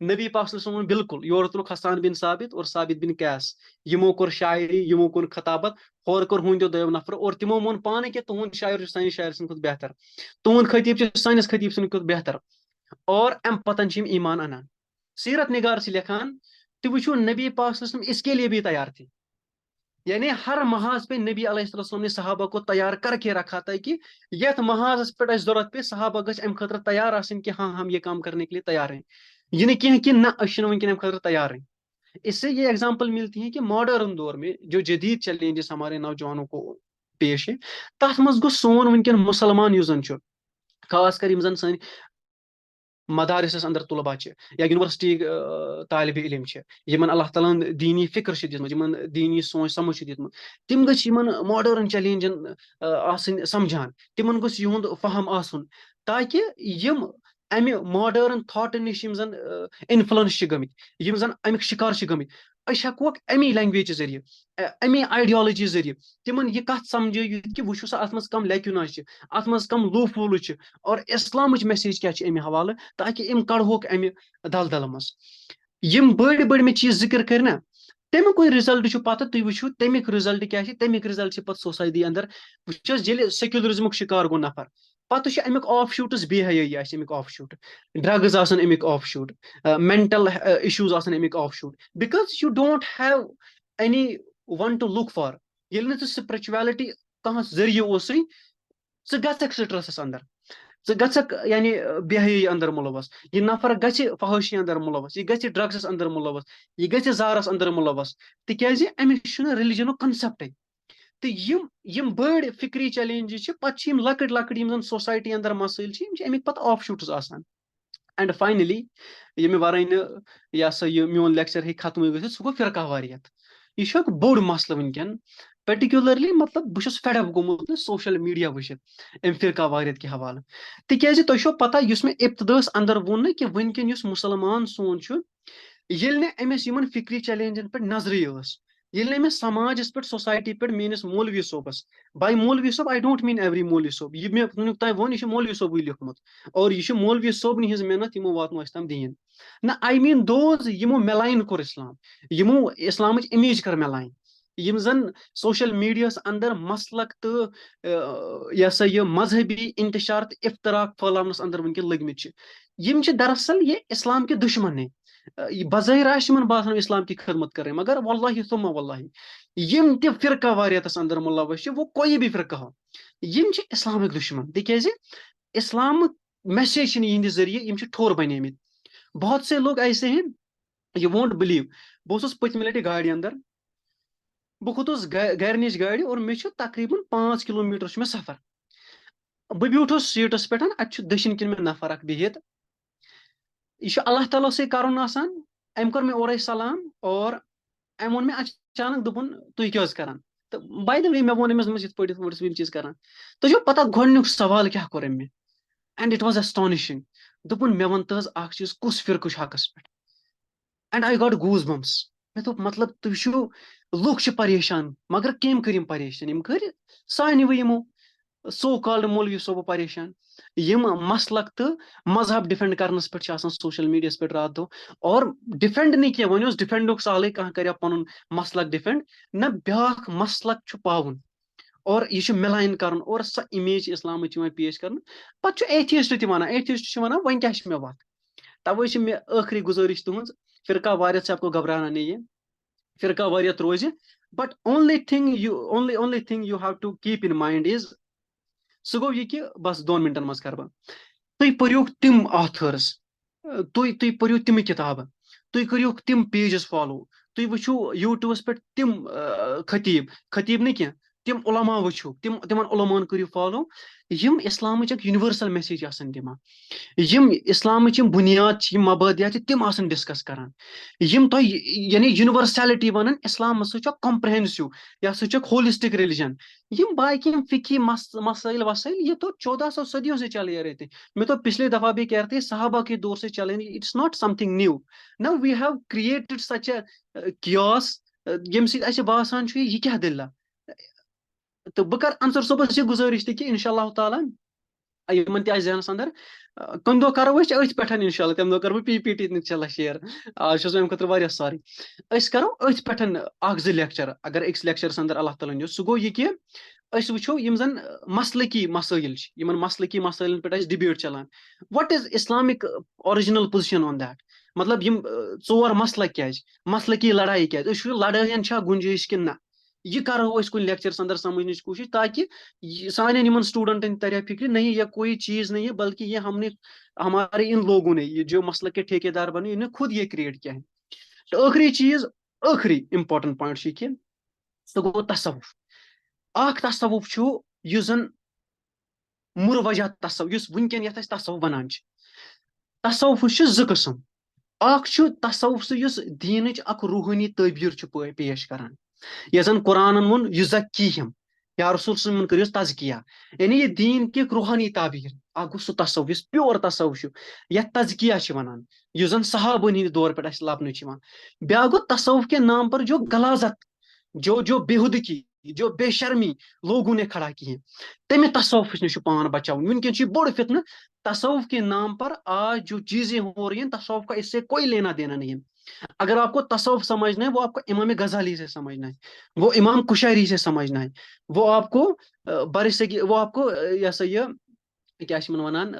नबी पाक सल्लल्लाहु अलैहि वसल्लम बिल्कुल योर तुलुक हसान बिन साबित और साबित बिन कैस यमो कोर शायरी यमो कोर खताबत होर कोर हुंदो दो नफर और तिमो मोन पाने कि तुहद शायर सान शायर सद खुद बेहतर तुहद खतीब सानिस खतीब सद खुद बेहतर और अम पतन ईमान अनान। सीरत निगार से लिखान तो वो नबी पाक सल्लल्लाहु अलैहि वसल्लम इसके लिए भी तैयार थे। यानी हर महाज पे नबी अलैहिस्सलाम ने सहाबा को तैयार करके रखा था कि यथ महाज पे जरूरत पे सहाबा गछ अम खतर तैयार आसन कि हाँ हम ये काम करने के लिए तैयार हैं ये नहीं कि ना वन खतर तैयार हैं। इससे ये एग्जांपल मिलती है कि मॉडर्न दौर में जो जदीद चैलेंजेस हमारे नौजवानों को पेश है तथ मज गो सोन वनकन मुसलमान युजन खास कर यम जन मदारिस अंदर तुलबा या यूनिवर्सिटी तालिब इलम यमन अल्लाह ताला दीनी फिक्र दिमन दीनी सोच समझ दिमत तिम गन मॉडर्न चैलेंजन समझान तिमन गोस युंद फहम आसन ताकि यम अमि मॉडर्न थॉट निश जन इन्फ्लुएंस गमित यम जन अमिक शिकार गमित अस हेकोक अमी लैंग्वेज जरिए अमी आइडियोलॉजी जरिए तिमन यह कत समझ कि वो अत मज कम लेक्युना अत मज कम लूफूल और इस्लाम मैसेज क्या अमि हवाले ताकि इम कड़होक अमि दलदल मज यम बड़ बड़ मे चीज जिक्र कर ना तमिक रिजल्ट पता तुम वो तमिक रिजल्ट क्या तमिक रिजल्ट पे सोसाइटी अंदर वो सेक्युलरिज्म शिकार गो नफर पत अमिक ऑफ शूट्स बेहयाई अमिक ऑफ शूट ड्रग्स अमिक ऑफ शूट मेंटल इश्यूज अमिक offshoot because you don't have anyone to look for ये स्पिरिचुअलिटी कह जरिए गक स्ट्रेसस अंदर गक यानी बेहयाई अंदर मुलवस यह नफर गि फहशी अंदर मुलवस यह गि ड्रग्स अंदर मुलवस यह गि जारस अंदर मुलवस तिज अमिक रिलीजन कंसेप्ट तो यम बड़ फिक्री चैलेंजेस पे लकट लकट सोसाइटी अंदर मसाइल अमिक पत ऑफ शूट्स आसान। एंड फाइनली ये वारे यह सा यह मोन लेक्चर हे खत्म गो सह गो फिरका वारियत यह बोड़ मसल वनकन पर्टिकुलरली मतलब बहुत फेडअप गोमुत सोशल मीडिया वुचित अम फिरका वारियत के हवाले तिज तुम पता मे इब्तदास अंदर वोन कि वनकन मुसलमान सोन ये अमिस फिक्री चैलेंजन पे नजर ये अमिस समाजस पे सोसाइटी पे मेनिस मौलवी सोबस बाय मौलवी सोब आई डोंट मीन एवरी मौलवी सोब यह मे तुम वो यह मौलवी सोब लिखमुत और यह मौलवी सोबन हज मेहनत यमो वातनो तम दीन ना आई मीन दोज यमो मेलाइन कोर इस्लाम यमो इस्लाम इमेज कर मेलाइन यम जन सोशल मीडिया अंदर मसलक तो यह सा यह मजहबी इंतशार तो इफ्तराक फैलावनस अंदर वनकन लगमित यम दरअसल ये इस्लाम के दुश्मन है बज़ाहिर बासान इस्लाम की खदमत कर रहे हैं मगर वल्लाहि सुम्मा वल्लाहि यम ते फिरका वारियतस अंदर मुलवस वो कोई भी फिरका हो यम इस्लामिक दुश्मन तिज इस्लाम मैसेज यिंद जरिए यम ठोर बने। बहुत से लोग ऐसे हैं, यू वोंट बिलीव, बहुत पत्म लटि गाड़ी अंदर, बह खोतुस घर नश गाड़ी और मे तकरीबन 5 किलोमीटर मे सफर। बह ब्यूठस सीटस पे, अत दशिन किन मे नफर अख बिहित। यह अल्लाह ताला से करन आसान। अम कर मे ओरे सलाम और अम वोन मे अचानक दोपन तुम क्या करान। तो बाय द वे मे वोन अमिस ये पे चीज करान। तो पता गोडनुक सवाल क्या कोर मे, एंड इट वाज एस्टोनिशिंग। दोपन मे वन तहस अख चीज कुस फिरक हकस पे, and I got goosebumps. मे दोप मतलब तुम लुक परेशान, मगर कम कर परेशान, यम कर सानव यमो सो कॉल्ड मौलवी सोबो परेशान। यम मसलक तो मजहब डिफेंड करनस पे सोशल मीडिया पे रात दो। और डिफेंड नहीं किया वन डिफेंड सहल कह कर पुन मसलक डिफेंड, न ब्याख मसलक पावन और यह मिलान कर और सो इमेज इस्लाम पेश कर। पे atheist one, atheist one one क्या मे वत। तवे मे आखिरी गुजारिश तुज, फिरका वारियत से आपको घबराना नहीं है, फिरका वारियत रोज। But only thing you have to keep in mind is, सह गो यह कि बस 2 मिनटन मज कर तुम पर्यो तिम आथर्स, तुम पर्यो तिम किताब, तुम करो तिम पेजस फॉलो, तुम वो यूट्यूबस पे तिम खतीब नहीं क्या, तिम उलमा वो तिमन उलमान करो फॉलो यम इस्लाम यूनिवर्सल मैसेज दिमान। यम इस्लाम बुनियाद मबादियात तिम डिस्कस करान, यम तो यानी यूनिवर्सैलिटी वन इस्लाम कॉम्प्रहेंसिव, यह होलिस्टिक रिलीजन। यम बाकी फिकी मसाइल वसाइल ये तो 1400 सदियों से चले आ रहे थे। मैं तो पिछले दफा भी कह रहे थे सहाबा के दौर से चले, it's not something new. Now we have created such a chaos यम बासान यह क्या दिल्ला। तो बह कर अंसर सोबस यह गुजारिश कि इंशाअल्लाह ताला यमन तह जहनस अंदर कुन दो करो अथ पे इनशाला, तम दो कर पीपीटी इंशाला शेयर। आज अम खुद सॉरी। करो अथ पे लेक्चर, अगर अक्स लेक्चरस अंदर अल्लाह ताला सह गो यह कि वो यम जन मसलकी मसाइल, मसलकी मसाइल पे debate challan. What is Islamic original position on that. मतलब यम 4 मसलक क्या, मसलकी लड़ाई क्या, लड़ाइन गुंजाइश कि ना। यह करो कुछ लेक्चर अंदर समझने की कोशिश, ताकि सान स्टूडेंटन तरह फिक्र नहीं यह कोई चीज नहीं है, बल्कि ये हमने हमारे इन लोगों ने ये जो मसलक के ठेकेदार बने इन्हें खुद ये क्रिएट किया है। तो आखिरी चीज, आखिरी इंपॉर्टेंट पॉइंट कि सह गो तसव्वुफ। तसव्वुफ यह जन मुरवजा तसव्वुफ वनकन ये तसव्वुफ वनान। तसव्वुफ ज किस्म, तसव्वुफ सह दीन रूहानी तबीर पेश करान। यह जन कुरान वोन युज़क्कीहिम, या रसूल सल्लल्लाहु अलैहि वसल्लम तज़किया, यानी ये दीन की रूहानी ताबीर गो सह तसव्वुफ प्योर तसव्वुफ या तज़किया वनान, यह जन सहाबन हंद दौर पे लबन। ब्या गो तसव्वुफ के नाम पर जो गलाजत, जो बेहुदगी, जो बेशर्मी लोगों ने खड़ा की है, तमें तसव्वुफ नश पान बचाओ। वनकन बड़ फितन, तसव्वुफ के नाम पर आज जो चीजें हो रही हैं तसव्वुफ का इससे कोई लेना देना नहीं है। अगर आपको तसव्वुफ समझना है, वो आपको इमाम गजाली से समझना है, वो इमाम कुशैरी से समझना है, वो आपको वो आपको यह क्या वनान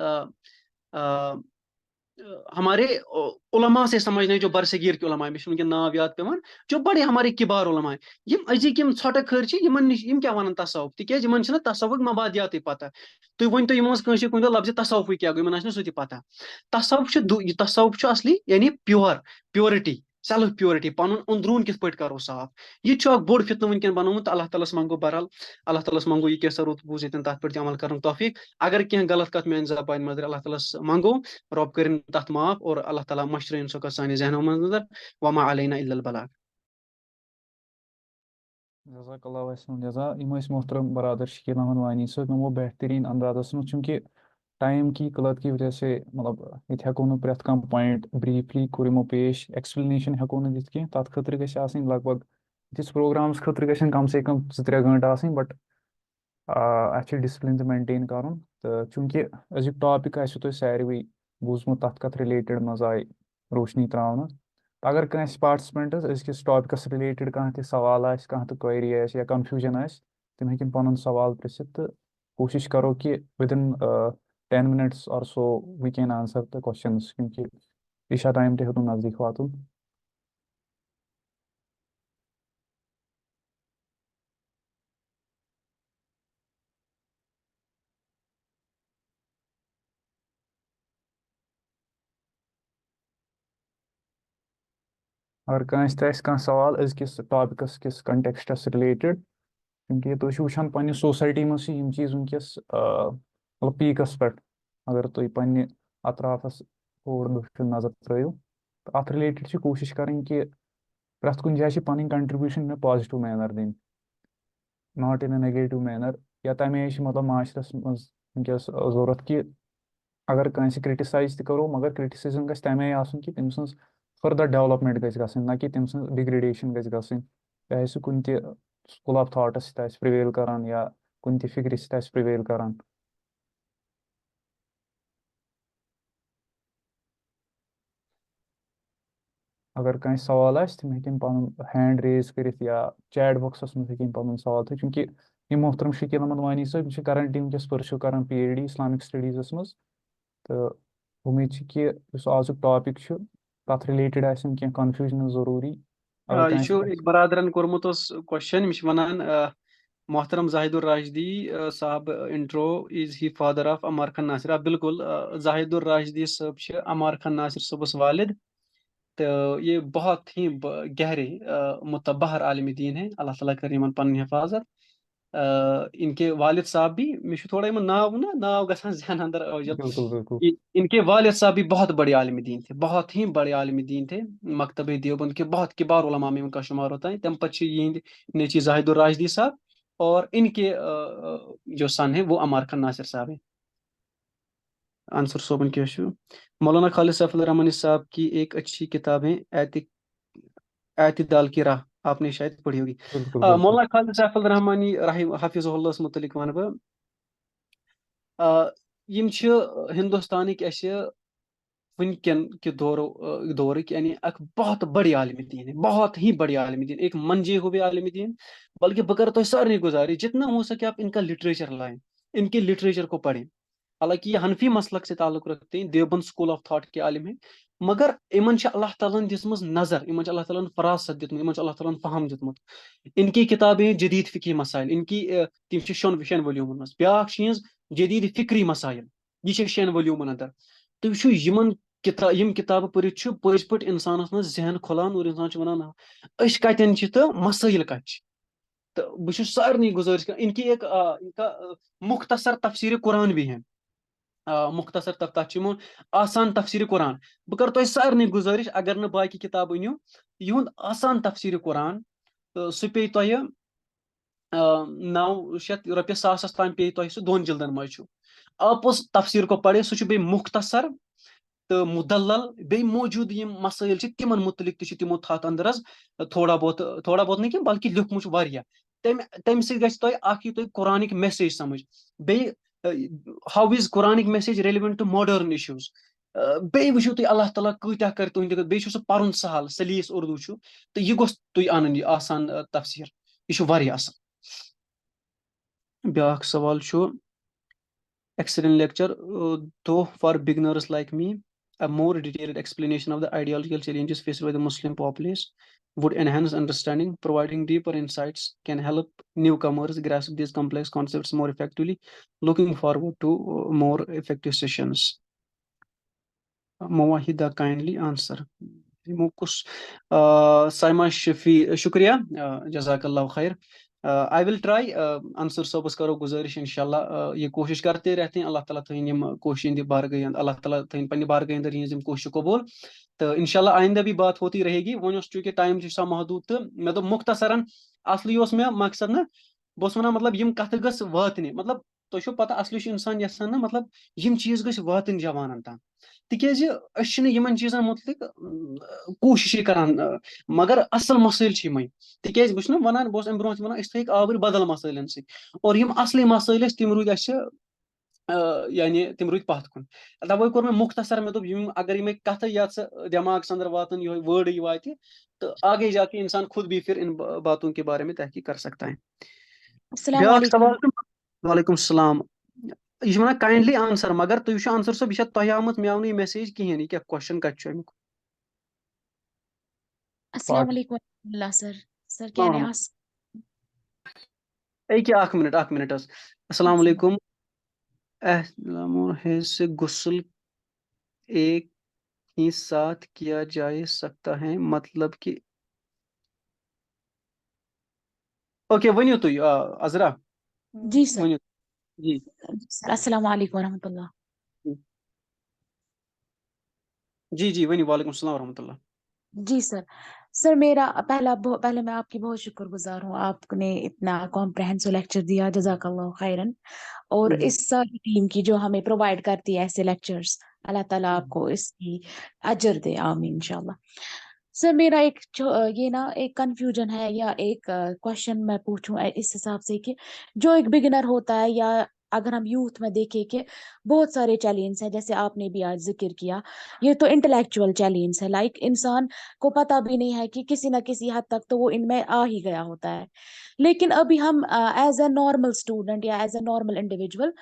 हमारे उलमा से समझना है, जो बरसगीर के उलमा है, मे नाव याद पेवान, जो बड़े हमारे किबार उलमा है। यम अजिक यम छोट खर यम क्या वन तसव्वुफ, तिक यमन तसव्वुफ मबादियात पता। तुम वन तो यमो कुन दो लफ्ज तसव्वुफ क्या गो, यमन सह पता। तसव्वुफ असली यानी प्योरिटी, सेल्फ प्योरिटी, पन अंदरून कित पे करो साफ। यह बोड़ फितन वनकन बनोमुत। अल्लाह ताला मंगो बहरहाल, अल्लाह ताला मंगो यह कैसा रुत बूज तथ पे अमल कर तौफीक। अगर कह गलत कत मेन जबान मदर, अल्लाह ताला मंगो रब कर तथ माफ, और अल्लाह ताला मशर सक सान जहनों मंदर, वमा अलैना इल्लल बलाग। जज़ाकल्लाहु वहसन जज़ा। यम मोहतरम बरदर शकील अहमद वानी सब वो बेहतरीन अंदाज में, चूँकि टाइम की किल्लत की वजह से मतलब ये हेको न प्रेथ कम पॉइंट ब्रीफली कोर यमो पेश, एक्सप्लेनेशन हेको न दित कह तथ खतर गई लगभग इस प्रोग्राम्स खतर गन कम से कम 2-3 घंटे आसन। बट अच्छे डिसिप्लिन तो मेंटेन कर। तो चूँकि अजुक टॉपिक आसो तुम सारे बूजमुत तथ कथ रिलेटेड मज आय रोशनी त्रावन। अगर कह पार्टिसिपेंटस अजिकस टॉपिकस रिलेटेड कह सवाल कह क्वेरी या कन्फ्यूजन तम हेकिन पन सवाल पृछित। तो कोशिश करो कि विदिन 10 मिनट्स और so we can answer the questions, क्योंकि ईशा टाइम ते हेतु नज़दीक वातुन। अगर कह सवाल अजकिस टॉपिकस किस कंटेक्स्टस रिलेटेड क्योंकि तुम वुचान पन्ने सोसाइटी मज चीज वनकस मतलब पीकस पे अगर तुम पन्ने अतराफस और दक्षिण नजर त्रो तो अत रिलेटेड कोशिश करें कि प्रत कुछ जाए पी कंट्रीब्यूशन में पॉजिटिव मैनर दिन not in a negative manner या तमें मतलब माशरस मज वनकस जरूरत कि अगर कंस क्रिटिसाइज करो मगर क्रिटिसिज्म गस तमें आसन कि तम सज फर्दर डेवलपमेंट गस गसन ना कि तम सज डिग्रेडेशन गस गसन चाहे सह कुन स्कूल ऑफ थॉट्स प्रिवेल करान या कुन फिक्र प्रिवेल करान अगर कंस सवाल तम हेकन पन हैंड रेज कर या चैट बॉक्सस मज हेकन पन सवाल थ चूंकि ये मोहतरम शकील अहमद वानी साहब करंटली वनकस परस्यू कर PhD इस्लामिक स्टडीज़ मज तो उम्मीद कि आजुक टॉपिक तथ रिलेटेड कन्फ्यूजन जरूरी अगर यह कंस एक बरादरन कोर्मुत क्वेश्चन यह वनान मोहतरम जाहिदुर राशिदी साहब intro is he father of Ammar Khan Nasir बिल्कुल जाहिदुर राशिदी साहब अमार खान नासिर सबस वालिद तो ये बहुत ही गहरे मुतबहर आलिम दीन है अल्लाह ताला करे इमन पन हिफाजत इनके वालिद साहब भी मैं थोड़ा इन नाव ना नाव गसान जहन अंदर जब बिल्कुल बिल्कुल इनके वालिद साहब भी बहुत बड़े आलिम दीन थे बहुत ही बड़े आलिम दीन थे मकतब देवबंद के बहुत किबार उलमा में उनका शुमार होता है तम पच यहद नेची जाहिदुर राशिदी साहब और इनके जो सन है वो अमार खान नासिर साहब है आंसर सोबन क्या मौलाना खालिद सैफ अल रहमानी साहब की एक अच्छी किताब है एतिदाल की राह आपने शायद पढ़ी होगी बिल्कुल बिल्कुल मौलाना खालिद सैफ अल रहमानी हाफिज़हुल्लाह मुतलिक वन बह यम हिंदुस्तानिक वनकन के दौरक यानी अख बहुत बड़ी आलिम दीन है बहुत ही बड़ी आलिम दीन एक मंजे हुए आलिम दीन बल्कि बकर तो सारी गुजारिश जितना हो सके आप इनका लिटरेचर लाएं इनके लिटरेचर को पढ़ें हालांकि ये हनफी मसलक से ताल्लुक रखते हैं देवबंद स्कूल ऑफ थॉट के आलिम हैं मगर इमन अल्लाह ताला दिसमज नजर इमन अल्लाह ताला फरासत दितमुत इमन अल्लाह ताला फहम दितमुत इनकी किताबें जदीद फ़िकी मसाइल इनकी तम शोन वॉल्यूमन मज ब्याक चीज जदीद फ़िक्री मसाइल यह शेन वॉल्यूमन अंदर तो यमन यम किताब पढ़ित पज पे इंसानस मज जहन खुलान और इंसान वन कतन तो मसाइल कत तो बह सारे गुजारिश कर इनकी एक इनका मुख्तसर तफसीर कुरान भी है मुख्तसर तथ आसान तफसीर कुरान बह कर तुम सारे गुजारिश अगर न बाकी किताब अनियो युंद आसान तफसीर कुरान तो सह पे तुह 900 सासस ताम पे तुह सह 2 जिल्दन मज आपस तफसीर को पढ़े सह बे मुख्तसर तो मुदल्लल बे मौजूद यम मसाइल तिमन मुतलिक तिमो थत अंदर थोड़ा बहुत नहीं बल्कि लिखमुत वारिया तम सह कुरानिक मैसेज समझ बे how is Quranic message relevant to modern issues बे वो तुम अल्लाह ताला कत्या कर तुंद बे पर्न सहल सलीस उर्दू तो यह गोस तुम अन यह आसान तफसीर यह असल ब्याक सवाल excellent lecture though for beginners like me a more detailed explanation of the ideological challenges faced by the Muslim populace would enhance understanding. Providing deeper insights can help newcomers grasp these complex concepts more effectively. Looking forward to more effective sessions. Mawahida kindly answer. Mukus Saima Shafi Shukriya Jazakallah khair. I will try answer सबस करो गुजारिश इंशाल्लाह ये कोशिश करते रहते हैं अल्लाह ताला थीन यम कोशिश बारगई अल्लाह ताला थीन पन्ने बारगई अंदर यम कोशिश कबूल तो इंशाल्लाह आइंदा भी बात होती रहेगी वो चूंकि टाइम सा महदूद तो मे दो मुख्तसरन असली मे मकसद ना बस वन मतलब यम कथ गस वातने मतलब तुम पता असली इंसान यसान ना मतलब यम चीज गस वातन जवानन तान तिकेज यमन चीजन मुतलिक कोशिश करान मगर असल मसाइल यमें तिकेज बस वनान बस अम ब्रोह वन थक आवर बदल मसाइलन सी और यम असली मसाइल तम रूद यानी तम रूद पथ कुन तवे कोर मे मुख्तसर मे दोप अगर यमें कथ याद दिमाग अंदर वातन ये वर्ड वात तो आगे जाके इंसान खुद भी फिर इन बातों के बारे में तहकीक कर सकता है अस्सलाम ब्याक वालेकुम। सवाल वालेकुम सलाम यह वन काइंडली आंसर मगर तुम आंसर सब यह तुह आमुत मे मे मैसेज कहें क्या क्वेश्चन कत अस्सलाम वालेकुम वरहमतुल्लाह सर सर कैन आई अमिक आस्क मिनट अस्सलाम वालेकुम से गुस्ल एक ही साथ किया जा सकता है मतलब कि ओके वनियो तुई अजरा जी सर। वनियो जी सर अस्सलाम वालेकुम रहमतुल्लाह। जी जी वनियो वालेकुम सलाम रहमतुल्लाह। जी सर। सर मेरा पहले मैं आपकी बहुत शुक्रगुजार हूँ, आपने इतना कॉम्प्रहेंसिव लेक्चर दिया, जजाकल्लाह खैरन। और जी इस सारी टीम की जो हमें प्रोवाइड करती है ऐसे लेक्चर्स, अल्लाह ताला आपको इसकी अजर दे, आमीन इंशाल्लाह। सर मेरा ये ना एक कंफ्यूजन है, या एक क्वेश्चन मैं पूछूं इस हिसाब से कि जो एक बिगिनर होता है, या अगर हम यूथ में देखें कि बहुत सारे चैलेंज हैं, जैसे आपने भी आज जिक्र किया, ये तो इंटेलेक्चुअल चैलेंज है, लाइक इंसान को पता भी नहीं है कि किसी ना किसी हद तक तो वो इनमें आ ही गया होता है। लेकिन अभी हम एज अ नॉर्मल स्टूडेंट या एज अ नॉर्मल इंडिविजुअल,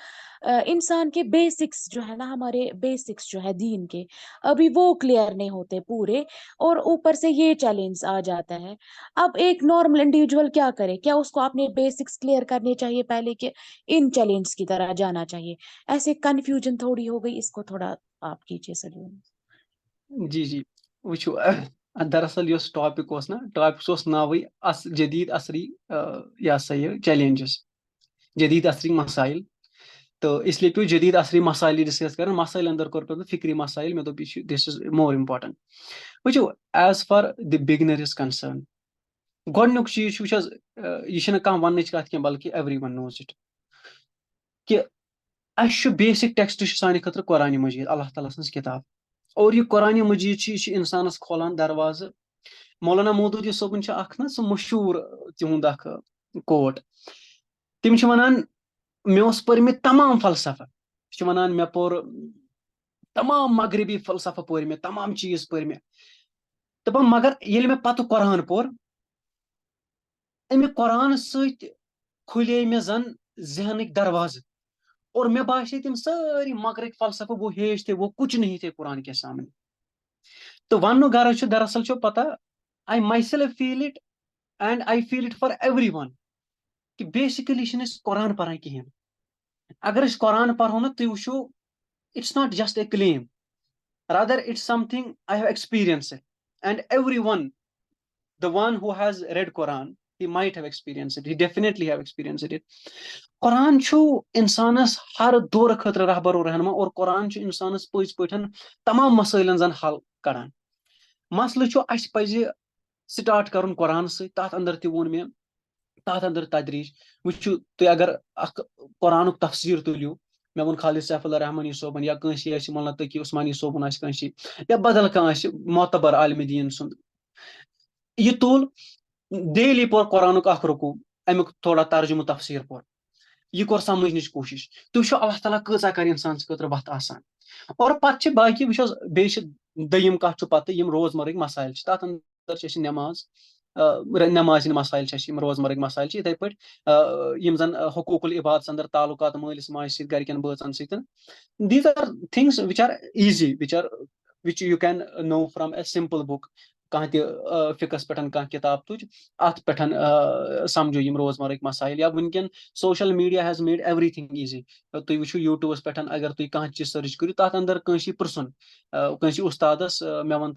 इंसान के बेसिक्स जो है ना, हमारे बेसिक्स जो है दीन के, अभी वो क्लियर नहीं होते पूरे, और ऊपर से ये चैलेंज आ जाता है। अब एक नॉर्मल इंडिविजुअल क्या करे? क्या उसको अपने बेसिक्स क्लियर करने चाहिए पहले, कि इन चैलेंज की तरह जाना चाहिए? ऐसे कंफ्यूजन थोड़ी हो गई, इसको थोड़ा आप कीजिए सर। जी जी वुचो दरअसल यो टॉपिक ओस ना टॉपिक नावई जदीद असरी या सा ये चैलेंजेस जदीद असरी मसाइल। तो इसलिए पे जदीद असरी मसाइल डिस्कस कर मसाइल अंदर कर पे फिक्री मसाइल मे दोप दिस इज मोर इम्पोर्टेंट। वुचो as far the beginner is concern गोडनुक चीज यह कह वन कत कह बल्कि एवरी वन नोज इट कि अस बेसिक टेक्स्ट सानि खतर कुरान मजीद अल्लाह ताला सन्स किताब और यह कुरान मजीद इंसानस खोलान दरवाज। मौलाना मौदूदी सोबन ना सह मशहूर तिहुंद कोट तिम वनान मे पर्म तमाम फलसफा वनान मे पोर तमाम मगरबी फलसफा पोर मे तमाम चीज पोर मे दपान मगर ये मे पत कुरान पोर अमि कुरान सत खुले मे जन जहनिक दरवाज और मे बासे तिम सारी मगरक फलसफा वो हेज थे वो कुछ नहीं थे कुरान के सामने। तो वन गर्ज दरअसल पता I myself feel it and I feel it for everyone कि बेसिकली कुरान पान कहें अगर कुरान पढ़ो ना तुम वो it's not just a claim rather it's something I have experienced it and everyone the one who has read Quran he might have experienced it he definitely have experienced it Quran इंसानस हर दौर खतर रहबर और रहनमा और कुरान इंसानस पज पे तमाम मसैलन जन हल कड़ान मसल पज स्टार्ट कर कुरान सत अंदर तोन मे तथ अंदर तदरीज वो तुम अगर कुरान तफसीर तुलियो मे वो खालिद सैफुल्ला रहमानी सोबन या कंस मौलाना तकी उस्मानी सोबन कंस या बदल कह मोतबर आलम दीन सुन यह तुल डेली पोर कुरान रुकू अमुक थोड़ा तर्जुम तफसीर पोर यह कोर समझ कोशिश तो अल्लाह ताला कचा कर इंसान खतर वत आसान और पे बाकी वो बे दयिम कत पत रोजमर्र मसाइल तथ अंदर नमाज नमाज मसाइल रोजमर्र मसाइल इथे पे जन हकूकुल इबादत अंदर ताल्लुकात मालिस माज गरकन बचन सत these are things which are easy which you can know from a simple book कह फिकस पे कह किताब तुझ अत पे समझो रोजमर्र मसाइल या वनकन social media has made everything easy तुम वो यूट्यूबस पे अगर तुम कह चीज सर्च करो तथ अंदर कंस पुरसन कंस उस्तादस मे वन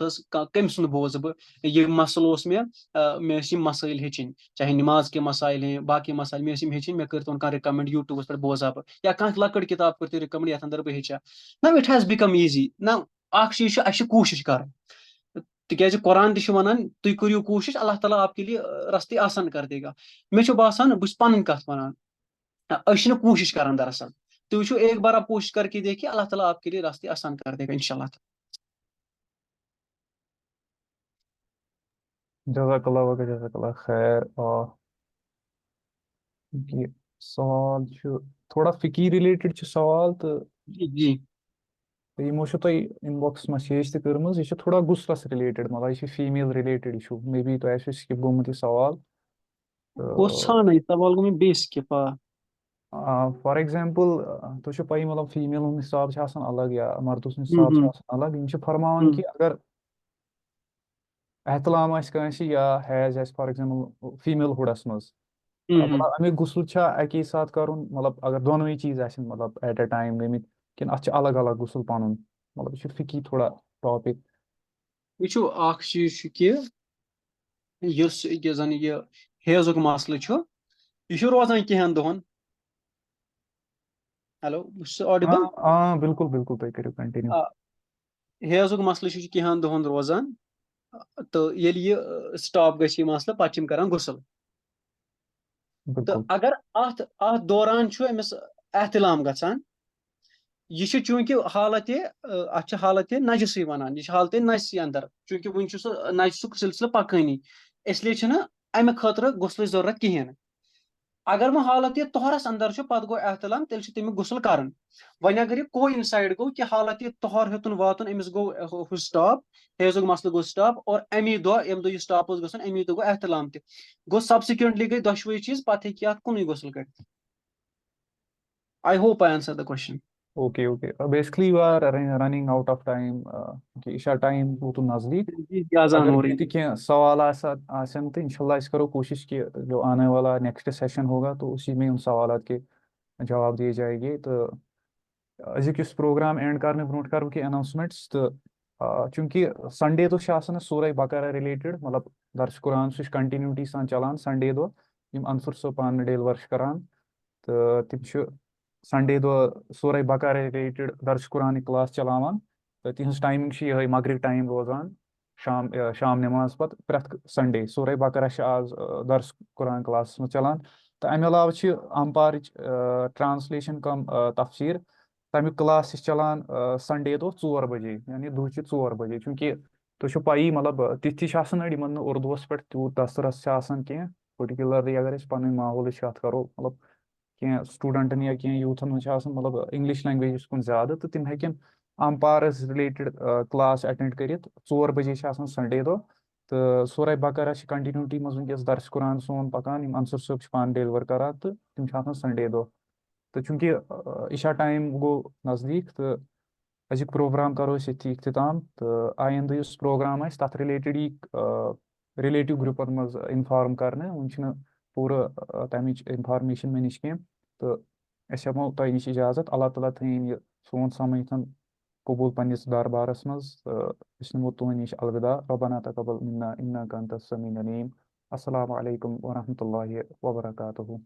कम सुन बोज बह मसल मे मसाइल हेचिन चाहे नमाज के मसाइल हैं बाकी मसाइल मे हेचिन मे कर कह रिकमेंड यूट्यूबस पे बोजा बह या कह लकड़ किताब कर रिकमेंड ये अंदर बह हेचा ना इट हैज बिकम ईजी ना चीज कोशिश कर तिकाज कुरान वन तुम करो कोशिश अल्लाह ताला आपके लिए रस्ते आसान कर देगा मे बासान बस पन कत वन कोशिश कर दरअसल तुम एक बार आप कोशिश करके देखिए अल्लाह ताला आपके लिए रास्ते आसान कर देगा इंशाल्लाह। जज़ाकल्लाह वक़ जज़ाकल्लाह खैर। और ये सवाल थोड़ा फ़िकी रिलेटेड सवाल तो जी जी यमो इनबॉक्स मैसेज तर्म यह थोड़ा गुस्लस रिलेटेड मतलब यह फीमेल रिलेटेड मे बी तो स्किप गोमुत यह सवाल सवाल गो बेस स्किप फॉर एग्जांपल तो पी मतलब फीमेल हिसाब से अलग या मर्द हिसाब से अलग इन फरमान कि अगर एहतलाम या हैज फॉर एग्जांपल फीमेल हुडस मज मतलब अमिक गुस्ल अकी साथ कर मतलब अगर दोनों चीज मतलब एट अ टाइम गमित कि अलग अलग गुस्ल पन मतलब यह फिकी थोड़ा टॉपिक। वुचो अख चीज छु कि युस ये जन ये हेजुक मसल छु यह छु रोजान कहेन दोहन। Hello Audible. हाँ हाँ बिल्कुल बिल्कुल, तुम करो कंटिन्यू। हेजुक मसल छु कहेन दोहन रोजान तो येली ये स्टॉप गछि मसल पत छिम करन गुसल। तो बिल्कुल अगर अत अत दौरान छु अमिस एहतिलाम गछान यह छु चूंकि हालत अत हालत नजसी वनान यह हालत नजसी अंदर चूंकि वन नजसुक सिलसिल पकानी इसलिए छना अमे खतर गुसल जरूरत कहें। अगर वह हालत यह तोहरस अंदर छु पत गो एहतलाम तेल छु तमिक गुसल करन। वन अगर यह को इनसाइड गो कि हालत यह तोहर हेतुन वातुन अमिस गो स्टॉप हेजुक मसल गो स्टॉप और अमी दो यम दो यह स्टॉप गसन अमी दो गो एहतलाम त गो सब्सिक्वेंटली गई दशवे चीज पत हे कुन गुसल कर। I hope I answer the question. Okay okay, basically you are running out of time कि ईशा टाइम वो तो नज़दीक। जी आजान अगर हो भी रही है। क्या सवाल आसन तो इंशाल्लाह इस करो कोशिश कि जो आने वाला नेक्स्ट सेशन होगा तो उसी में उन सवालात के जवाब दिए जाएंगे। तो अजुक इस प्रोग्राम एंड करने ब्रोट कर कि अनाउंसमेंट्स तो चूंकि संडे तो सूरह बकरा रिलेटेड मतलब दर्श कुरान सह कंटिन्यूटी सान चलान संडे दो यम अनसर सो पान डिलीवर करान। तो तम संडे दो सूरह बकरा रिलेटेड दर्श कुरान क्लास चलावान। तो तिहस टाइमिंग यह मगरिब टाइम रोजान शाम नमाज पत प्रथ संडे सूरह बकरा आज दर्श कुरान क्लास में चलान। तो अमे अलावा अम्पार ट्रांसलेशन कम तफसीर तमिक क्लास चलान संडे दो 4 बजे यानी दुह 4 बजे चूंकि तुम पी मतलब तिथि अड़ी उर्दूस पे तूत दस्तरस कह पर्टिकुलरली अगर पन माहौल कत करो मतलब कह स्टूडेंटन या कह यूथन मतलब इंग्लिश लैंग्वेज कुन ज्यादा तो तम हेकन अम्पारस रिलेटेड क्लास अटेंड कर 4 बजे संडे दो। तो सूरह बकरा कंटिन्यूटी मज वनकस दर्श कुरान सोन पकान अंसर सोब पान डिलीवर करान तो तम संडे दो। तो चूंकि इशा टाइम गो नज़दीक तो अजुक प्रोग्राम करो ये इख्तिताम। तो आइंद इस प्रोग्राम तथ रिलेटेड रिलेटिव ग्रुपन मज इन्फॉर्म करने वन पूरा तमिच इन्फॉर्मेशन मे नश कह। तो अस हेमो तह नश इजाजत अल्लाह ताला थीन यह सोन समझन कबूल पन्निस दरबारस मज। अस नमो तुहन नश अलविदा रब्बना तक़ब्बल मिन्ना इन्नका अंतस समीउल अलीम। अस्सलामु अलैकुम व रहमतुल्लाहि व बरकातुहू।